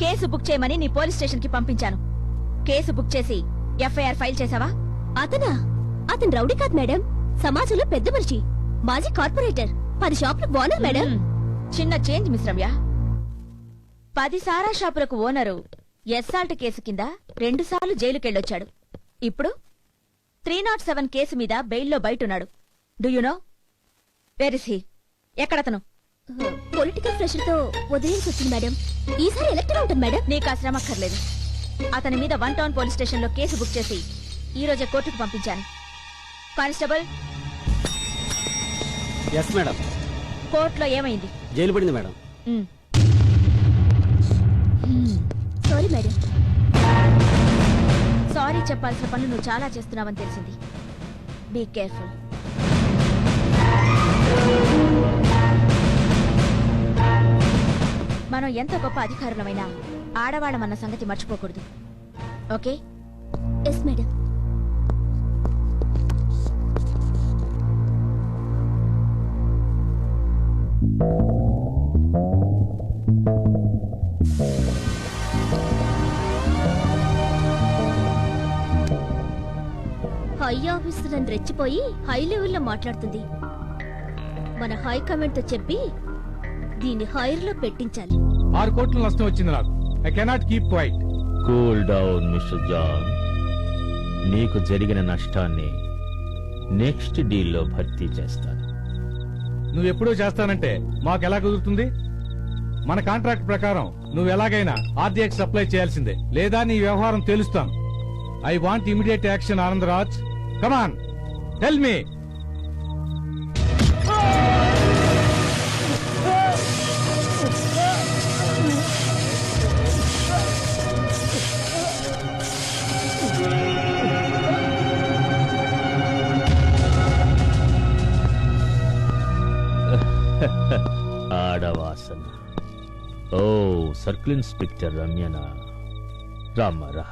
కేసు బుక్ చేయమని నీ పోలీస్ స్టేషన్ కి పంపించాను. కేసు బుక్ చేసి ఎఫ్ఐఆర్ ఫైల్ చేసావా? అతను రౌడీ కాదు మేడం, సమాజంలో పెద్ద మనిషి, మాజీ కార్పొరేటర్, 10 షాపులు ఓనర్ మేడం. చిన్న చేంజ్ మిస్ రమ్య. 10 సారా షాపులకు ఓనరు ఎస్సాల్ట్ కేసు కింద 2 సార్లు జైలుకెళ్ళొచ్చాడు. ఇప్పుడు 307 కేసు మీద బెయిల్లో బయటున్నాడు. Do you know where is he? ఎక్కడతను? పొలిటికల్ ప్రెషర్ తో వదిలేసి వచ్చింది మేడం. ఈసారి ఎలక్టర్ ఉంటుంది మేడం. నీకు ఆ శ్రమ అక్కర్లేదు. అతని మీద 1 టౌన్ పోలీస్ స్టేషన్ లో కేసు బుక్ చేసి ఈ రోజే కోర్టుకు పంపించాను. కానిస్టేబుల్. Yes madam. కోర్టులో ఏమైంది? జైలు పడింది మేడం. Sorry madam. సారీ చెప్పాల్సిన పనులు నువ్వు చాలా చేస్తున్నావని తెలిసింది. Be careful. మనం ఎంత గొప్ప అధికారులమైనా ఆడవాళ్ళమన్న సంగతి మర్చిపోకూడదు. Okay? Yes madam. High officer అని రెచ్చిపోయి హై లెవెల్లో మాట్లాడుతుంది. మన హై కమాండ్ తో చెప్పి దీన్ని హైర్ లో పెట్టించాలి. 6 కోట్ల నష్టం వచ్చింది నాకు. I cannot keep quiet. Cool down mister John. నీకు జరిగిన నష్టాన్ని నెక్స్ట్ డీల్లో భర్తీ చేస్తాను. నువ్వెప్పుడూ చేస్తానంటే మాకెలా కుదురుతుంది? మన కాంట్రాక్ట్ ప్రకారం నువ్వు ఎలాగైనా ఆర్డీఎక్స్ సప్లై చేయాల్సిందే, లేదా నీ వ్యవహారం తెలుస్తాను. I want immediate action Anandraj. Come on, tell me. ఆడవాసన. ఓ సర్కిల్ ఇన్స్పెక్టర్ రమ్యనా, రామ్మరా,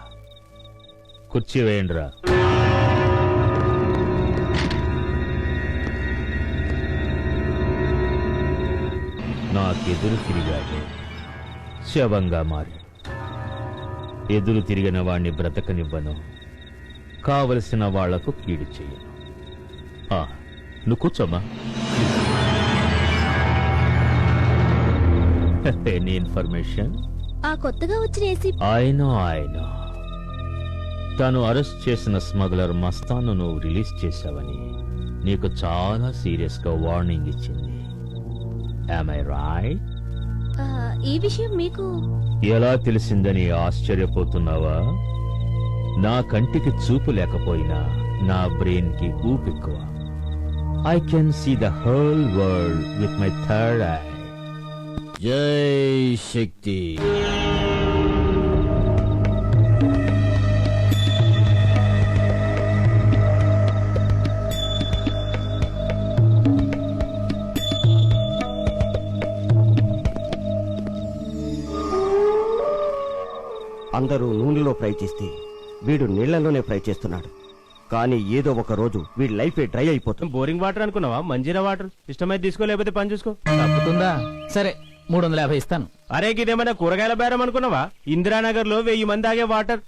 కుర్చీ వేయండిరా. నాకెదురు తిరిగాడు, శవంగా మారి. ఎదురు తిరిగిన వాణ్ణి బ్రతకనివ్వను, కావలసిన వాళ్లకు కీడు చెయ్యను. నువ్వు కూర్చోమ్మా. Any information? ఆ కొత్తగా వచ్చిన ఏసీ ఆయన తను అరెస్ట్ చేసిన స్మగ్లర్ మస్తాను నువ్వు రిలీజ్ చేశావని నీకు చాలా సీరియస్ గా వార్నింగ్ ఇచ్చింది. Am I right? ఈ విషయం మీకు ఎలా తెలిసిందని ఆశ్చర్యపోతున్నావా? నా కంటికి చూపు లేకపోయినా నా బ్రెయిన్ కి ఊపెక్కువ. I can see the whole world with my third eye. జై శక్తి. అందరూ నూనెలో ఫ్రై చేస్తే వీడు నీళ్లలోనే ఫ్రై చేస్తున్నాడు. కానీ ఏదో ఒక రోజు వీడి లైఫ్ డ్రై అయిపోతుంది. బోరింగ్ వాటర్ అనుకున్నావా? మంజీరా వాటర్ ఇష్టమైతే తీసుకో, లేకపోతే పని చూసుకో. తప్పుతుందా? సరే, 350 ఇస్తాను. అరే ఇదేమైనా కూరగాయల బేరం అనుకున్నావా? ఇందిరానగర్ లో 1000 మంది ఆగే వాటర్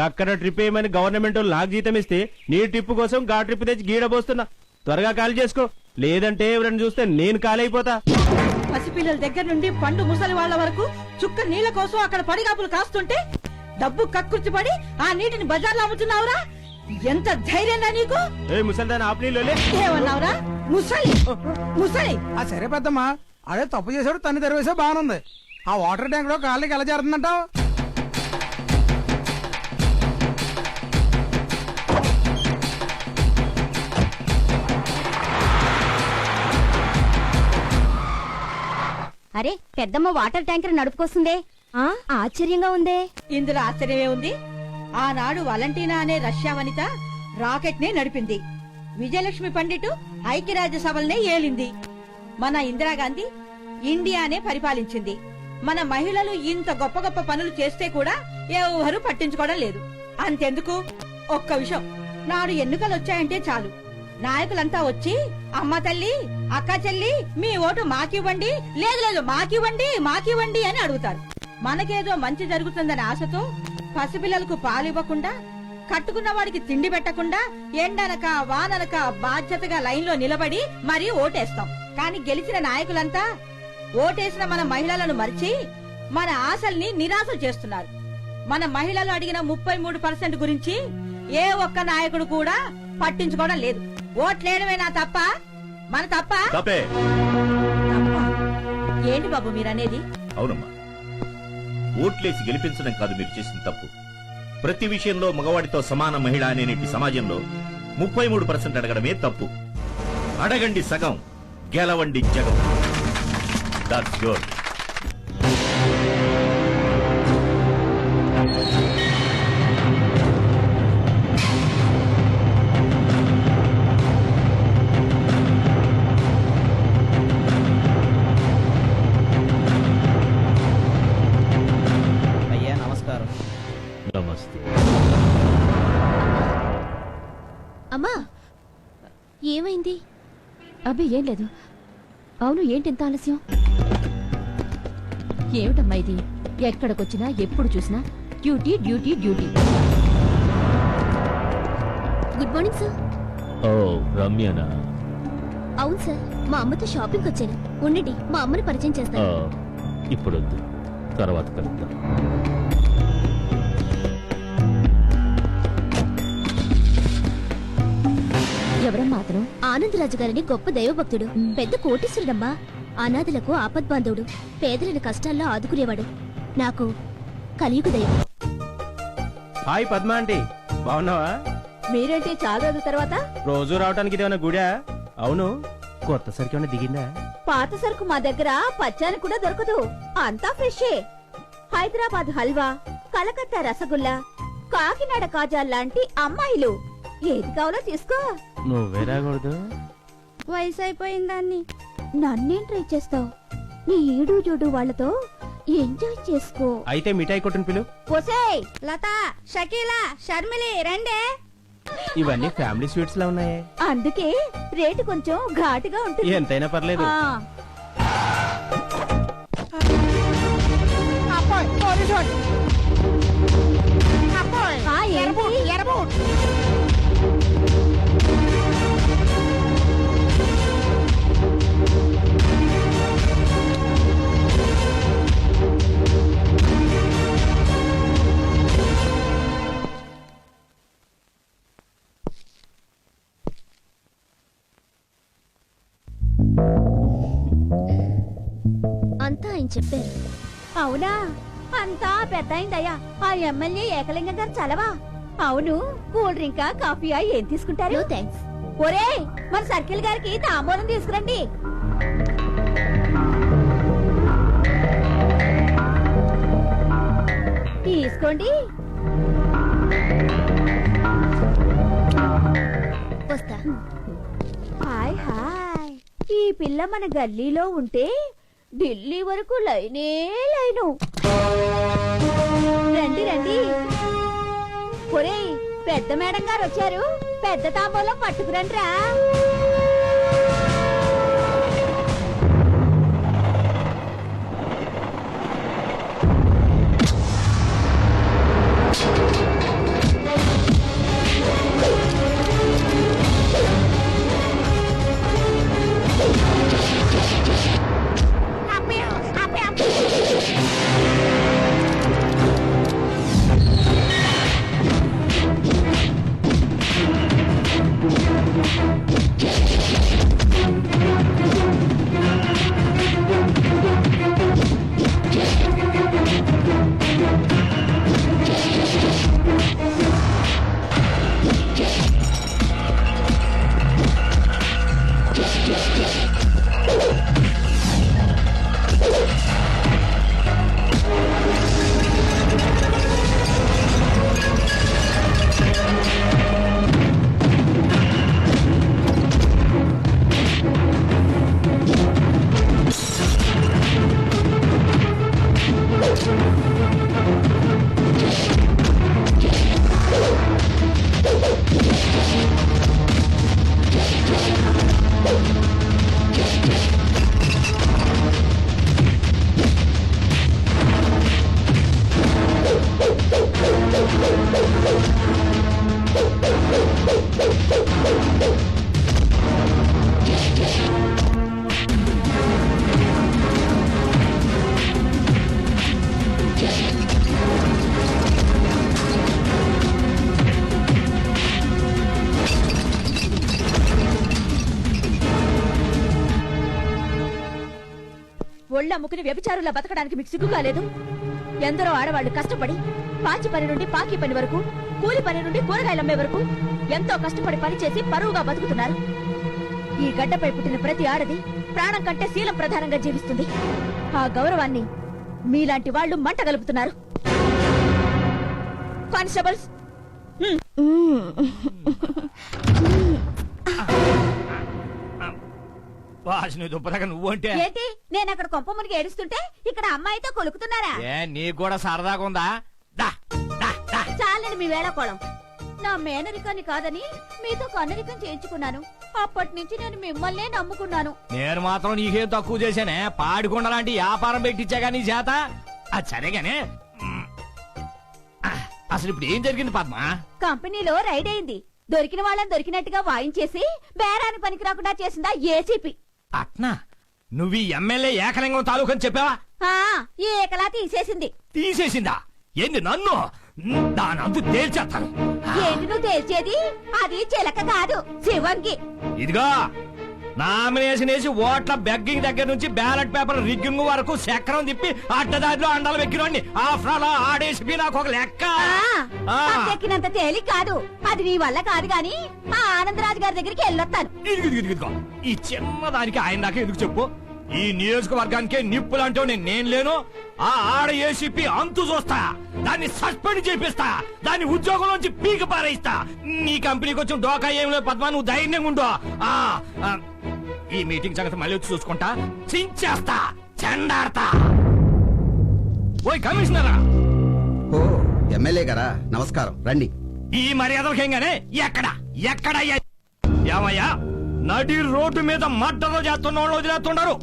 అక్కడ ట్రిప్ వేయమని గవర్నమెంట్ వాళ్ళు నాకు జీతం ఇస్తే నీ ట్రిప్ కోసం గా ట్రిప్ తెచ్చి గీడబోస్తున్నా. త్వరగా ఖాళీ చేసుకో, లేదంటే ఎవరైనా చూస్తే నేను ఖాళీ అయిపోతా. పసిపిల్లల దగ్గర నుండి పండు ముసలి వాళ్ళ వరకు చుక్క నీళ్ల కోసం అక్కడ పడిగాపులు కాస్తుంటే డబ్బు కక్కుర్చిపడి ఆ నీటిని బజార్లో అమ్ముతున్నావురా? ఎంత ధైర్యంగా నీకు? ముసలిదాని ఆపనీలోలే ఏమన్నావురా? ముసలి ముసలి. ఆ సరే పెద్దమ్మా, అదే తప్పు చేశాడు, తన్ని తెరవేసా బాగుంది. ఆ వాటర్ ట్యాంక్ లో కాళ్ళకి ఎలా చేరుతుందంటావు? అరే పెద్దమ్మ వాటర్ ట్యాంకర్ నడుపుకొస్తుందే, ఆశ్చర్యంగా ఉందే. ఇందులో ఆశ్చర్యమే ఉంది. ఆనాడు వలంటీనా అనే రష్యా వనిత రాకెట్ నే నడిపింది. విజయలక్ష్మి పండిట్ ఐక్యరాజ్య సభలనే ఏలింది. మన ఇందిరాగాంధీ ఇండియానే పరిపాలించింది. మన మహిళలు ఇంత గొప్ప గొప్ప పనులు చేస్తే కూడా ఎవరు పట్టించుకోవడం లేదు. అంతెందుకు, ఒక్క విషయం, నాడు ఎన్నికలు వచ్చాయంటే చాలు నాయకులంతా వచ్చి అమ్మ తల్లి, అక్క చెల్లి, మీ ఓటు మాకివ్వండి, లేదు లేదు మాకివ్వండి అని అడుగుతారు. మనకేదో మంచి జరుగుతుందని ఆశతో పసిపిల్లలకు పాలివ్వకుండా, కట్టుకున్న వాడికి తిండి పెట్టకుండా, ఎండనక వాననక బాధ్యతగా లైన్లో నిలబడి మరీ ఓటేస్తాం. కానీ గెలిచిన నాయకులంతా ఓటేసిన మన మహిళలను మరిచి మన ఆశల్ని నిరాశ చేస్తున్నారు. మన మహిళలు అడిగిన 33% గురించి ఏ ఒక్క నాయకుడు కూడా పట్టించుకోవడం లేదు. ఓట్లేయడమేనా తప్ప? మన తప్ప? ఏంటి బాబు మీరనేది? అవునమ్మా, ఓట్లేసి గెలిపించడం కాదు మీరు చేసిన తప్పు. ప్రతి విషయంలో మగవాడితో సమాన మహిళ అనేటి సమాజంలో 33% అడగడమే తప్పు. అడగండి సగం, గెలవండి జగం. That's good. అయ్యా నమస్కారం. నమస్తే. అమ్మా ఏమైంది? అబ్బే ఏం లేదు. అవును, ఏంటింత ఆలస్యం? ఏమిటమ్మా ఇది? ఎక్కడికొచ్చినా ఎప్పుడు చూసినా duty duty duty. Good morning sir. ఓ రమ్యనా? అవును సార్, మా అమ్మతో షాపింగ్ వచ్చాను. ఉండండి, మా అమ్మని పరిచయం చేస్తాను. ఇప్పుడు వద్దు, తర్వాత కలుద్దాం. ఎవరమ్మా అతను? ఆనందరాజు గారిని గొప్ప దైవభక్తుడు, పెద్ద కోటీశ్వరుడమ్మా. అనాథలకు ఆపద్బాంధవుడు, పేదలను కష్టాల్లో ఆదుకునేవాడు. నాకు కలియుగ దైవం. హాయ్ పద్మా ఆంటీ, బాగున్నావా? మీరేంటి చాలా రోజుల తర్వాత? రోజు రావడానికి ఇదేమన్నా గుడా? అవును, కొత్త సరికి ఏమైనా దిగిందా? పాత సరుకు మా దగ్గర పచ్చాని కూడా దొరకదు, అంతా ఫ్రెషే. హైదరాబాద్ హల్వా, కలకత్తా రసగుల్లా, కాకినాడ కాజా లాంటి అమ్మాయిలు. ఏది కావాలో తీసుకో. నువ్వే రాకూడదు. వయసు అయిపోయిన దాన్ని నన్నేం ట్రై చేస్తావు? నీ ఈడు జోడు వాళ్ళతో ఎంజాయ్ చేసుకో. అయితే మిఠాయి కొట్టుని పిలు. ఒసేయ్ లత, షకీలా, షర్మిలి రండే. ఇవన్నీ ఫ్యామిలీ స్వీట్స్ లా ఉన్నాయే, అందుకే రేటు కొంచెం ఘాటుగా ఉంటుంది. ఎంతైనా పర్లేదు. అంతా ఆయన చెప్పారు. అవునా? అంతా పెద్ద అయిందయ్యా. ఆ ఎమ్మెల్యే ఏకలింగం గారు చలవా? అవును, కూల్ డ్రింకా కాఫీయా ఏం తీసుకుంటారు? No thanks. ఒరే, మన సర్కిల్ గారికి తాంబూలం తీసుకురండి. తీసుకోండి. వస్తా. హాయ్ హాయ్, ఈ పిల్ల మన గల్లీలో ఉంటే ఢిల్లీ వరకు లైనే లైను. రండి రండి. ఒరేయ్, పెద్ద మేడం గారు వచ్చారు, పెద్ద తాంబూలం పట్టుకురండ్రా. ఒళ్ళు అమ్ముకుని వ్యభిచారులా బతకడానికి మీకు సిగ్గు కాలేదు? ఎందరో ఆడవాళ్లు కష్టపడి పాచి పని నుండి పాకి పని వరకు, కూలి పని నుండి కూరగాయలు అమ్మే వరకు ఎంతో కష్టపడి పనిచేసి పరువుగా బతుకుతున్నారు. ఈ గడ్డపై పుట్టిన ప్రతి ఆడది ప్రాణం కంటే శీలం ప్రధానంగా జీవిస్తుంది. ఆ గౌరవాన్ని మీలాంటి వాళ్ళు మంట కలుపుతున్నారు. కానిస్టేబుల్స్, వాసిని దుప్పదాకా నువ్వంటే ఏంటి నేను అక్కడ కొంప మునిగి ఏడుస్తుంటే ఇక్కడ అమ్మాయితో కొలుకుతున్నారా? ఏ నీకు కూడా సరదాగా ఉందా? చాలని మీ వేళకోళం. నా మేనరికాన్ని కాదని మీతో కన్నరికం చేయించుకున్నాను. అప్పటి నుంచి నేను మిమ్మల్నే నమ్ముకున్నాను. నేను మాత్రం నీకేం తక్కువ చేశానే? పాడికొండ లాంటి వ్యాపారం పెట్టించాగా నీ చేత. అది సరేగానే, అసలు ఇప్పుడు ఏం జరిగింది పద్మ? కంపెనీలో రైడ్ అయింది. దొరికిన వాళ్ళని దొరికినట్టుగా వాయించేసి బేరాని పనికి రాకుండా చేసిందా ఏసీపీ. అట్నా? నువ్వు ఈ ఎమ్మెల్యే ఏకలింగం తాలూకు అని చెప్పావా? ఈ ఏకలా తీసేసింది. తీసేసిందా? ఏంది నన్ను? దానంతు తేల్చేస్తాను. ఏంటి నువ్వు తేల్చేది? అది చిలక కాదు, శివంగి. ఇదిగో నామినేషన్ వేసి ఓట్ల బెగ్గింగ్ దగ్గర నుంచి బ్యాలెట్ పేపర్ రిగ్గింగ్ వరకు చక్రం తిప్పి అడ్డదారిలో అండాలు వెక్కినోడిని. ఆఫ్టర్ ఆల్ ఆడేసి నాకు ఒక లెక్క. ఎక్కినంత తేలిక కాదు. అది నీ వల్ల కాదు గాని ఆ ఆనందరాజు గారి దగ్గరికి వెళ్ళొస్తాను. ఇదిగో ఈ చిన్నదానికి ఆయన దాకా ఎందుకు చెప్పు? ఈ నియోజకవర్గానికే నిప్పులంటూ నేను లేను. ఆ ఆడ ఏసీపీ అంతు చూస్తా, దాన్ని సస్పెండ్ చేపిస్తా, దాన్ని ఉద్యోగంలోంచి పీక పారేస్తా. నీ కంపెనీకి వచ్చిన డోకా ఏం లేదు పద్మా, నువ్వు ధైర్యంగా ఉండు. ఈ మీటింగ్ సంగతి మళ్ళీ వచ్చి చూసుకుంటా. చించేస్తా, చెండాడతా. ఓయ్ కమిషనరా! ఓ ఎమ్మెల్యే గారా, నమస్కారం, రండి. ఈ మర్యాదలకేంగానే ఎక్కడ ఏమయ్యా, నడి రోడ్డు మీద మడ్డలు చేస్తున్న వాళ్ళు వదిలేస్తున్నారు.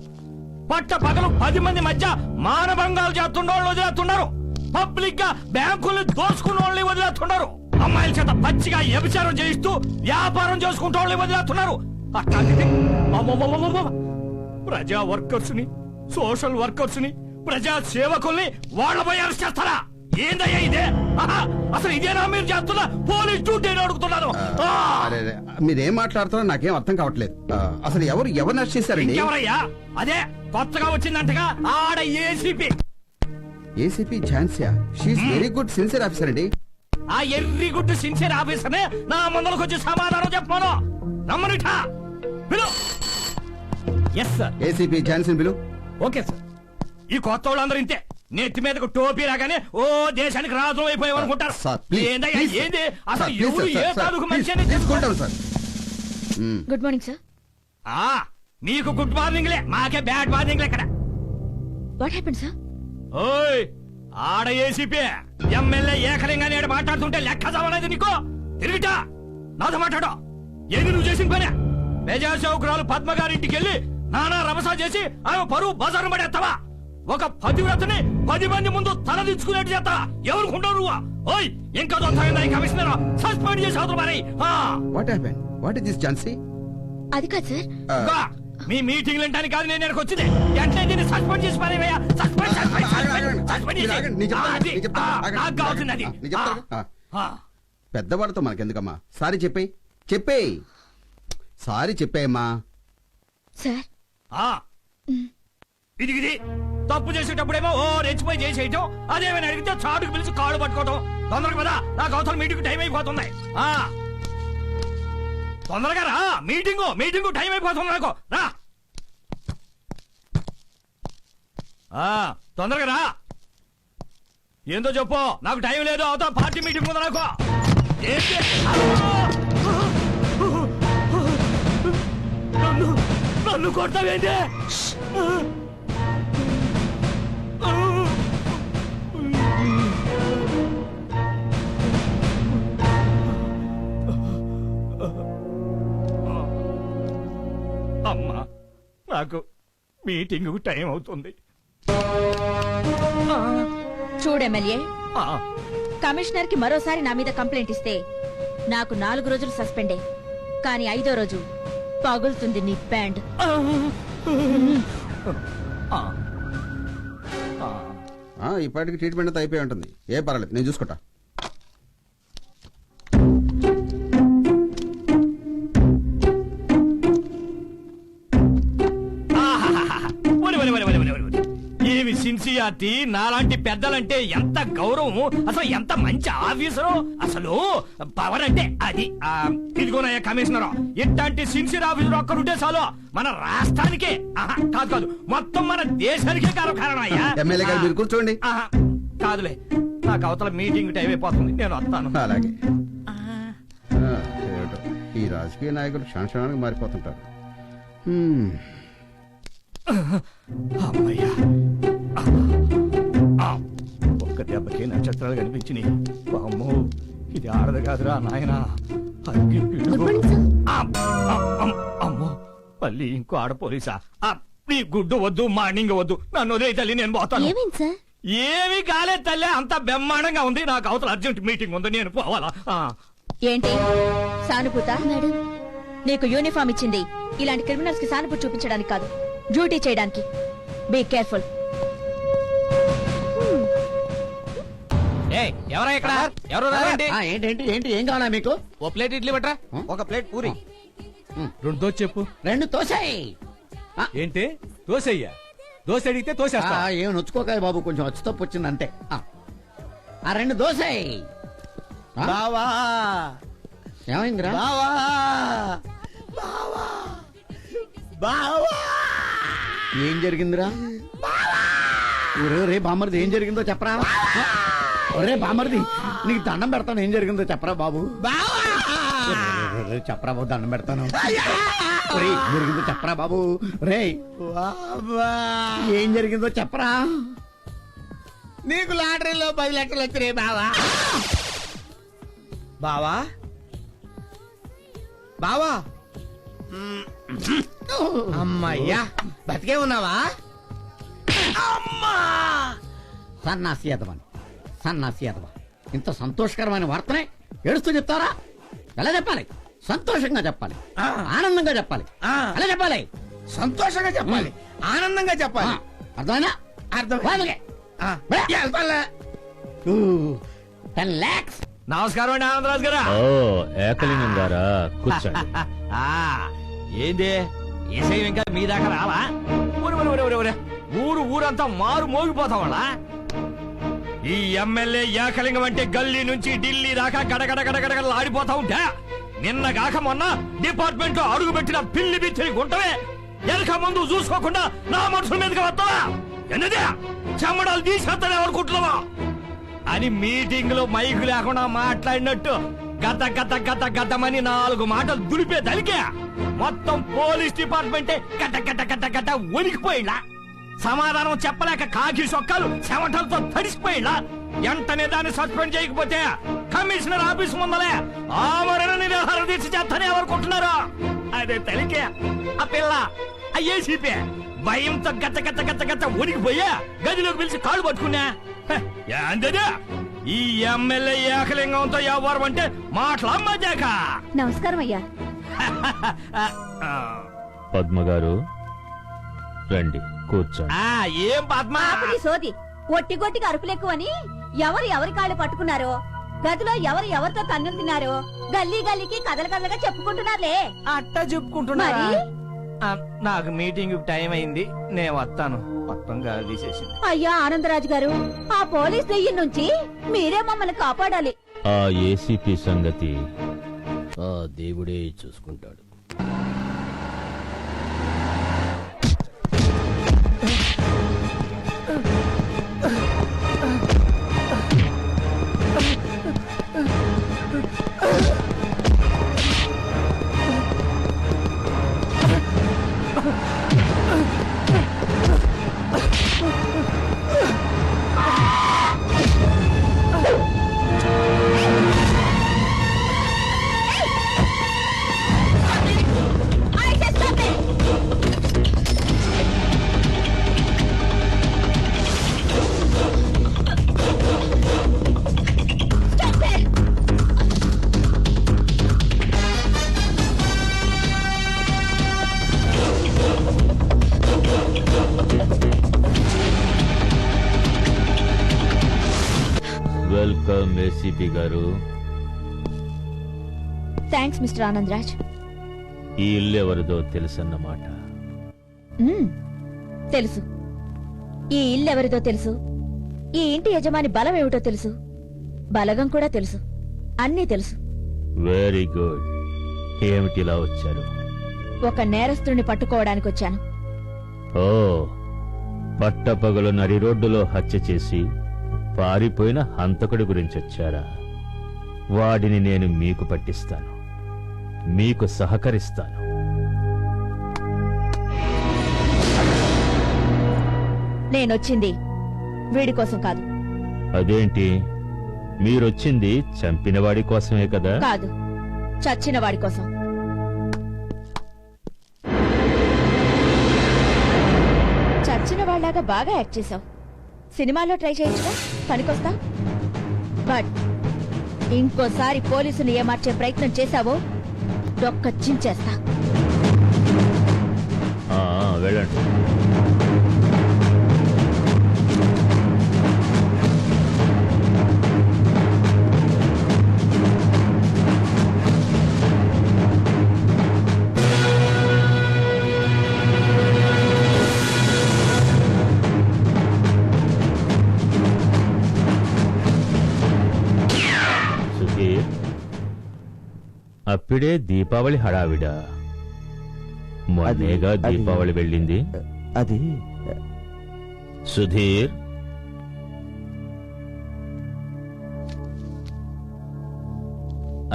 పట్ట పగలు 10 మంది మధ్య మానభంగాలు చేస్తున్న వాళ్ళు వదిలేస్తున్నారు. పబ్లిక్ గా బ్యాంకులు దోసుకున్న వాళ్ళని వదిలేస్తున్నారు. అమ్మాయిల చేత పచ్చిగా వ్యభిచారం చేయిస్తూ వ్యాపారం చేసుకుంటూ వాళ్ళని వదిలేస్తున్నారు. అట్లాంటిది ప్రజా వర్కర్స్ ని, సోషల్ వర్కర్స్ ని, ప్రజా సేవకుల్ని వాళ్ళపై అరెస్ట్ చేస్తారా? ఏందయ్యా ఇదే? అసలు ఇదేనా మీరు చేస్తున్నా పోలీస్ డ్యూటీ అడుగుతున్నాను. మీరేం మాట్లాడుతున్నారో నాకేం అర్థం కావట్లేదు. అసలు ఎవరు అరెస్ట్ చేశారండి? ఎవరయ్యా? అదే కొత్తగా వచ్చిందంటగా ఆడ ACP. ACP Jhansi, she is very good sincere officer అండి. ఆ ఎర్రి గుడ్ సిన్సియర్ ఆఫీసర్ నే నా ముందరకు వచ్చి సమాధానం చెప్పాను. రమ్మనిఠా పిలు. Yes sir. ఏసీపీ ఝాన్సీ పిలు. Okay sir. ఈ కొత్త వాళ్ళందరూ ఇంతే, నెత్తి మీదకు టోపీ రాగానే ఓ దేశానికి రాజు అయిపోయావు అనుకుంటారు. ఏందయ్యా ఏంది? అసలు ఎవరు ఏ తాలూకు మనిషి అని తీసుకుంటాం సార్. Good morning sir. మీకు గుడ్ మార్నింగ్ లే, మాకే బ్యాడ్ మార్నింగ్ ఎక్కడ? What happened sir? ఓయ్ ఆడ ఏసీపీ ఎమ్మెల్యే ఏకలింగా నేడు మాట్లాడుతుంటే లెక్క చదవలేదు నీకు? తిరిగిటా నాతో మాట్లాడు. ఏంది నువ్వు చేసిన పనే? ప్రజాసేవకురాలు పద్మ గారింటికి వెళ్ళి నానా రభసా చేసి ఆమె పరువు బజారు పడేస్తావా? ఒక 10 వ్రతని 10 మంది ముందు తల దించుకునేట్టు చేస్తా. ఎవరుకుంటావు నువ్వు? ఓయ్ ఇంకా కమిషనర్ సస్పెండ్ చేసి అవతల మరి. What happened? What is this Jhansi? అది కాదు సార్. మీ మీటింగ్ వింటానికి కాదు నేను ఇక్కడికి వచ్చింది. వెంటనే దీన్ని సస్పెండ్ చేసి పారేవయ్యా. సస్పెండ్ నాకు కావాల్సింది అది. పెద్దవాళ్ళతో మనకెందుకమ్మా? సారీ చెప్పేయ్. సారీ చెప్పేయమ్మా. సార్ ఇది తప్పు చేసేటప్పుడేమో ఓ రెచ్చిపోయి చేసేయటం, అదేమైనా అడిగితే చాటుకు పిలిచి కాళ్ళు పట్టుకోవటం. తొందరగా పదా, నాకు అవతల మీటింగ్ టైం అయిపోతుంది. తొందరగా రా, మీటింగ్ టైం అయిపోతుంది నాకు. రా తొందరగా రా. ఏందో చెప్పు, నాకు టైం లేదు. అవతల పార్టీ మీటింగ్ ఉంది నాకు. నన్ను కొడతావేంటి? అమ్మా, నాకు మీటింగ్ టైం అవుతుంది. చూడు ఎమ్మెల్యే, కమిషనర్ కి మరోసారి నా మీద కంప్లైంట్ ఇస్తే నాకు 4 రోజులు సస్పెండే, కానీ 5వ రోజు పగులుతుంది నీ బ్యాండ్. ఇప్పటికి ట్రీట్మెంట్ అంతా అయిపోయి ఉంటుంది. ఏ పర్వాలేదు, నేను చూసుకుంటా. ఏమి సిన్సియారిటీ, నాలాంటి పెద్దలంటే ఎంత గౌరవం, అసలు ఎంత మంచి ఆఫీసరు. అసలు పవర్ అంటే అది. ఇదిగోనయ్యా కమిషనర్, ఇట్లాంటి సిన్సియర్ ఆఫీసర్ ఒక్కరుంటే చాలు మన రాష్ట్రానికే కాదు మొత్తం మన దేశానికే కారణం అయ్యా. ఎమ్మెల్యే గారు మీరు కూర్చోండి. కాదులే, నాకు అవతల మీటింగ్ టైం అయిపోతుంది, నేను వస్తాను. అలాగే. ఈ రాజకీయ నాయకులు క్షణక్షణానికి మారిపోతుంటారు. అమ్మయ్యా, ఒక్క దెబ్బకి నక్షత్రాలు కనిపించినాయి. అమ్మో, ఇది ఆడదు కాదురా నాయనా. అమ్మో, మళ్ళీ ఇంకో ఆడ పోలీసా? నీ గుడ్డు వద్దు, మార్నింగ్ వద్దు, నన్ను వదిలే తల్లి, నేను పోతాను. ఏమీ కాలేదు తల్లి, అంత బ్రహ్మాండంగా ఉంది. నాకు అవతల అర్జెంట్ మీటింగ్ ఉంది, నేను పోవాలా. ఏంటి సానుభూత? మేడం, నీకు యూనిఫామ్ ఇచ్చింది ఇలాంటి క్రిమినల్స్ కి సానుభూతి చూపించడానికి కాదు, డ్యూటీ చేయడానికి. Be careful. ఎవరా ఇక్కడ? ఎవరు రారండి? ఏంటి ఏంటి ఏం కావాలా మీకు? ఓ ప్లేట్ ఇడ్లీ బట్రా, ఒక ప్లేట్ పూరి, 2 దోశ చెప్పు. 2 తోసాయి. ఏంటి దోశయ్యా? దోశ అడిగితే తోసేస్తా. ఏం నొచ్చుకోకాయ బాబు, కొంచెం వచ్చి తప్పు వచ్చింది అంతే. 2 దోసాయి. బావా, ఏమైందిరా? బావా, బావా, బావా. ఏం జరిగిందిరా? రే బామ్మర్ది, ఏం జరిగిందో చెప్పరా? ఒరే బామ్మర్ది, నీకు దండం పెడతాను, ఏం జరిగిందో చెప్పరా బాబు. చెప్పరా బాబు, దండం పెడతాను. జరిగిందో చెప్పరా బాబు. రే ఏం జరిగిందో చెప్పరా. నీకు లాటరీలో 10 లక్షలు వచ్చినాయి బావా. బావా, బావా. అమ్మయ్యా, బతికే ఉన్నావా? సన్నాసి యాదవని, సన్నాసి యాదవ. ఇంత సంతోషకరమైన వార్తనే ఏడుస్తూ చెప్తారా? ఎలా చెప్పాలి? సంతోషంగా చెప్పాలి, ఆనందంగా చెప్పాలి. ఎలా చెప్పాలి? సంతోషంగా చెప్పాలి, ఆనందంగా చెప్పాలి. అర్థమైనా? అర్థం. 10 lakhs. నమస్కారం అండి ఆనందరాజు గారా. ఓ ఏకలింగం గారా, కూర్చోండి. ఏంది ఏసై ఇంకా మీ దాకా రావా? ఊరంతా మారు మోగిపోతావాళ్ళ. ఈ ఎమ్మెల్యే ఏకలింగం అంటే గల్లీ నుంచి ఢిల్లీ దాకా గడగడ గడగడగడలు ఆడిపోతా ఉంటే, నిన్న కాక మొన్న డిపార్ట్మెంట్ లో అడుగు పెట్టిన పిల్లి బిత్తిని గుంటవే వెనక ముందు చూసుకోకుండా నా మనుషుల మీదకి వస్తావా? ఎన్నదే చెమ్మడాలు తీసేస్తానే అనుకుంటున్నావా అని మీటింగ్ లో మైకు లేకుండా మాట్లాడినట్టు గత గత గత గతమని 4 మాటలు దులిపే దలికే మొత్తం పోలీస్ డిపార్ట్మెంటే గత గత గత గత వణికిపోయిలా. సమాధానం చెప్పలేక కాకి సొక్కలు చెమటలతో తడిసిపోయిలా. వెంటనే దాన్ని సస్పెండ్ చేయకపోతే కమిషనర్ ఆఫీస్ ముందలే ఆమరణ నిరాహార దీక్ష చేస్తానే అనుకుంటున్నారు. అదే తలికే ఆ పిల్ల ఆ ఏసీపీ భయంతో గత గత గత గత వణికిపోయా గదిలోకి పిలిచి కాళ్ళు పట్టుకున్నా. ఏంటది ఈ ఎమ్మెల్యే ఏకలింగంతో ఎవరు అంటే మాట్లాడమాక. నమస్కారం అయ్యా. పద్మ గారు రండి, కూర్చోండి. ఏం పద్మ సోది ఒట్టి గొట్టిగా అరుపులెక్కువని ఎవరి కాళ్ళు పట్టుకున్నారో, గదిలో ఎవరితో తన్నులు తిన్నారో గల్లీ గల్లీకి కథలుగా చెప్పుకుంటున్నారులే. అట్టా చెప్పుకుంటున్నారు. నాకు మీటింగ్ టైం అయింది, నేను వస్తాను. మొత్తం గాలి తీసేసింది. అయ్యా ఆనందరాజు గారు, ఆ పోలీస్ దెయ్యం నుంచి మీరే మమ్మల్ని కాపాడాలి. ఆ ఏసీపీ సంగతి ఆ దేవుడే చూసుకుంటాడు. వెల్కమ్ ఏసీపీ గారు. Thanks mister Anandraj. ఈ ఇల్లు ఎవరిదో తెలుసన్నమాట. తెలుసు. ఈ ఇల్లెవరిదో తెలుసు, ఈ ఇంటి యజమాని బలం ఏమిటో తెలుసు, బలగం కూడా తెలుసు, అన్నీ తెలుసు. Very good. ఏమిటిలా వచ్చారు? ఒక నేరస్తుడిని పట్టుకోవడానికి వచ్చాను. ఓ, పట్టపగలు నడి రోడ్డులో హత్య చేసి పారిపోయిన హంతకుడి గురించి వచ్చారా? వాడిని నేను మీకు పట్టిస్తాను, మీకు సహకరిస్తాను. నేనొచ్చింది వీడి కోసం కాదు. అదేంటి, మీరొచ్చింది చంపినవాడి కోసమే కదా? కాదు, చచ్చిన వాడి కోసం. చచ్చిన వాళ్ళలాగా బాగా యాక్ట్ చేశావు. సినిమాలో ట్రై చేయొచ్చుగా, పనికొస్తా. బట్ ఇంకోసారి పోలీసుని ఏమార్చే ప్రయత్నం చేశావో డొక్క చించేస్తా. వెళ్ళండి. అప్పుడే దీపావళి హడావిడా? మొన్నేగా దీపావళి వెళ్ళింది. అది సుధీర్,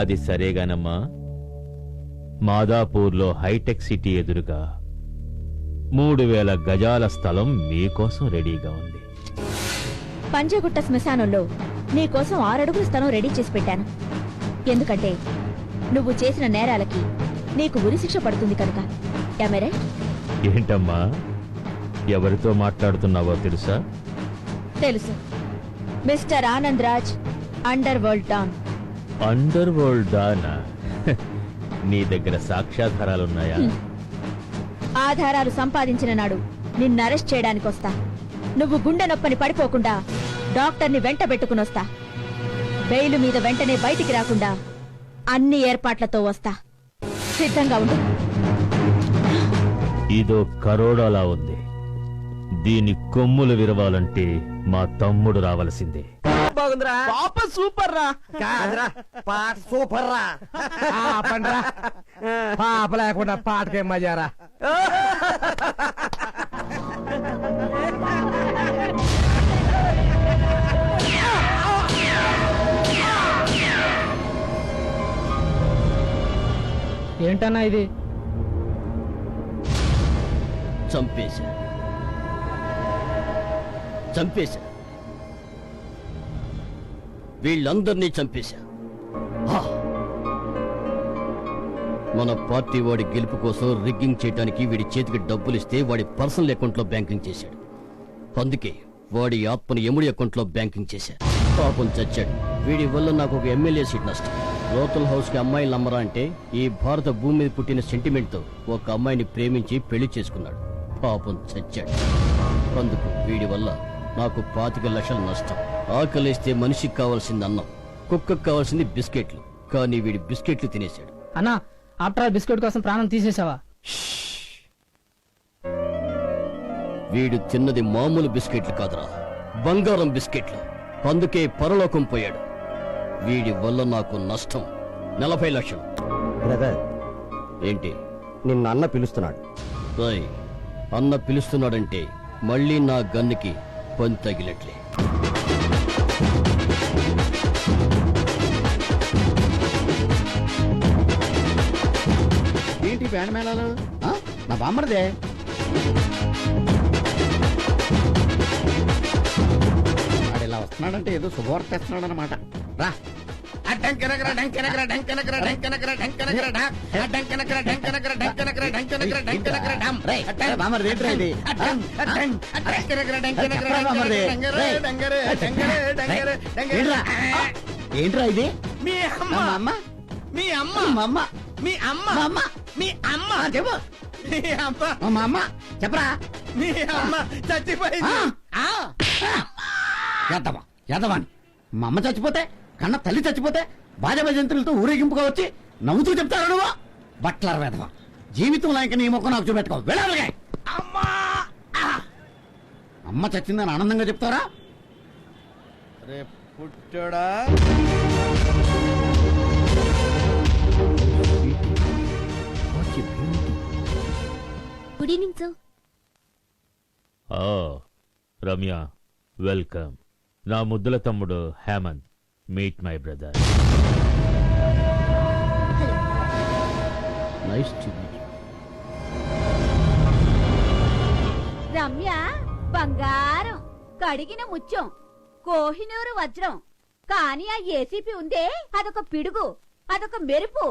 అది సరేగానమ్మా. మాదాపూర్లో హైటెక్ సిటీ ఎదురుగా 3000 గజాల స్థలం మీకోసం రెడీగా ఉంది. పంజగుట్ట శ్మశానంలో నీకోసం 6 అడుగుల స్థలం రెడీ చేసి పెట్టాను. ఎందుకంటే నువ్వు చేసిన నేరాలకి నీకు ఉరిశిక్ష పడుతుంది కనుక. ఏంటమ్మా, ఎవరితో మాట్లాడుతున్నావో తెలుసా? తెలుసు. Mister Anand Raj, underworld don. Underworld డానా? నీ దగ్గర సాక్ష్యాధారాలున్నాయా? ఆధారాలు సంపాదించిన నాడు నిన్ను అరెస్ట్ చేయడానికి వస్తా. నువ్వు గుండె నొప్పని పడిపోకుండా డాక్టర్ని వెంట పెట్టుకునొస్తా. బెయిలు మీద వెంటనే బయటికి రాకుండా అన్ని ఏర్పాట్లతో వస్తా. సిద్ధంగా ఉండు. ఇదో కరోడాలా ఉంది. దీని కొమ్ములు విరవాలంటే మా తమ్ముడు రావలసిందే. బాగుందిరా, పాప సూపర్ రా. కాదురా, పాట సూపర్ రా. పండ్రా పాప లేకుండా పాటకేం మజారా. ఏంటన్నా ఇది? చంపేశా చంపేశా వీళ్ళందరినీ చంపేశా. మన పార్టీ వాడి గెలుపు కోసం రిగ్గింగ్ చేయడానికి వీడి చేతికి డబ్బులిస్తే వాడి పర్సనల్ అకౌంట్లో బ్యాంకింగ్ చేశాడు. అందుకే వాడి ఆత్మని ఎముడి అకౌంట్లో బ్యాంకింగ్ చేశాడు. పాపం చచ్చాడు. వీడి వల్ల నాకు ఒక ఎమ్మెల్యే సీట్ నష్టం. రోతల్ హౌస్ కి అమ్మాయిలు నమ్మరా అంటే ఈ భారత భూమి మీద పుట్టిన సెంటిమెంట్ తో ఒక అమ్మాయిని ప్రేమించి పెళ్లి చేసుకున్నాడు. పాపం చచ్చాడు. అందుకు వీడి వల్ల నాకు 25 లక్షల నష్టం. ఆకలిస్తే మనిషికి కావాల్సింది అన్నం, కుక్కకు కావాల్సింది బిస్కెట్లు. కానీ వీడి బిస్కెట్లు తినేశాడు. అన్నా, ఆఫ్టర్ ఆల్ బిస్కెట్ కోసం ప్రాణం తీసేసావా? వీడు తిన్నది మామూలు బిస్కెట్లు కాదురా, బంగారం బిస్కెట్లు. అందుకే పరలోకం పోయాడు. వీడి వల్ల నాకు నష్టం 40 లక్షలు. బ్రదర్, ఏంటి? నిన్ను అన్న పిలుస్తున్నాడు. రాయ్, అన్న పిలుస్తున్నాడంటే మళ్ళీ నా గన్నుకి పని తగిలట్లే. ఏంటి బ్యాండ్ మేళాలు? నా బామ్మర్దే. వాడు ఇలా వస్తున్నాడంటే ఏదో శుభవార్త తెస్తున్నాడు అనమాట. రా. ఏంట్రా ఇది? మీ అమ్మ, మీ అమ్మ, మీ అమ్మ, మీ అమ్మ చెప్పు. మీ అమ్మ, మా అమ్మ చెప్పరా? మీ అమ్మ చచ్చిపోయింది. యాదవాని మా అమ్మ చచ్చిపోతే, కన్న తల్లి చచ్చిపోతే బాజ భజంతులతో ఊరేగింపుగా వచ్చి నవ్వుతూ చెప్తారు నువ్వు. బట్లర్ వేదవా, జీవితంలో ఇంక నీ మొక్క నాకు చూపెట్టుకో. వెళ్ళాలి. అమ్మ చచ్చిందని ఆనందంగా చెప్తారా? రే పుట్టడా, good evening sir. Ramya, welcome. నా ముద్దుల తమ్ముడు Hemanth. Meet my brother. Nice to meet. Ramya బంగారం, కడిగిన ముత్యం, కోహినూరు వజ్రం. కాని ఆ ఏసీపీ ఉందే, అదొక పిడుగు, అదొక మెరుపు,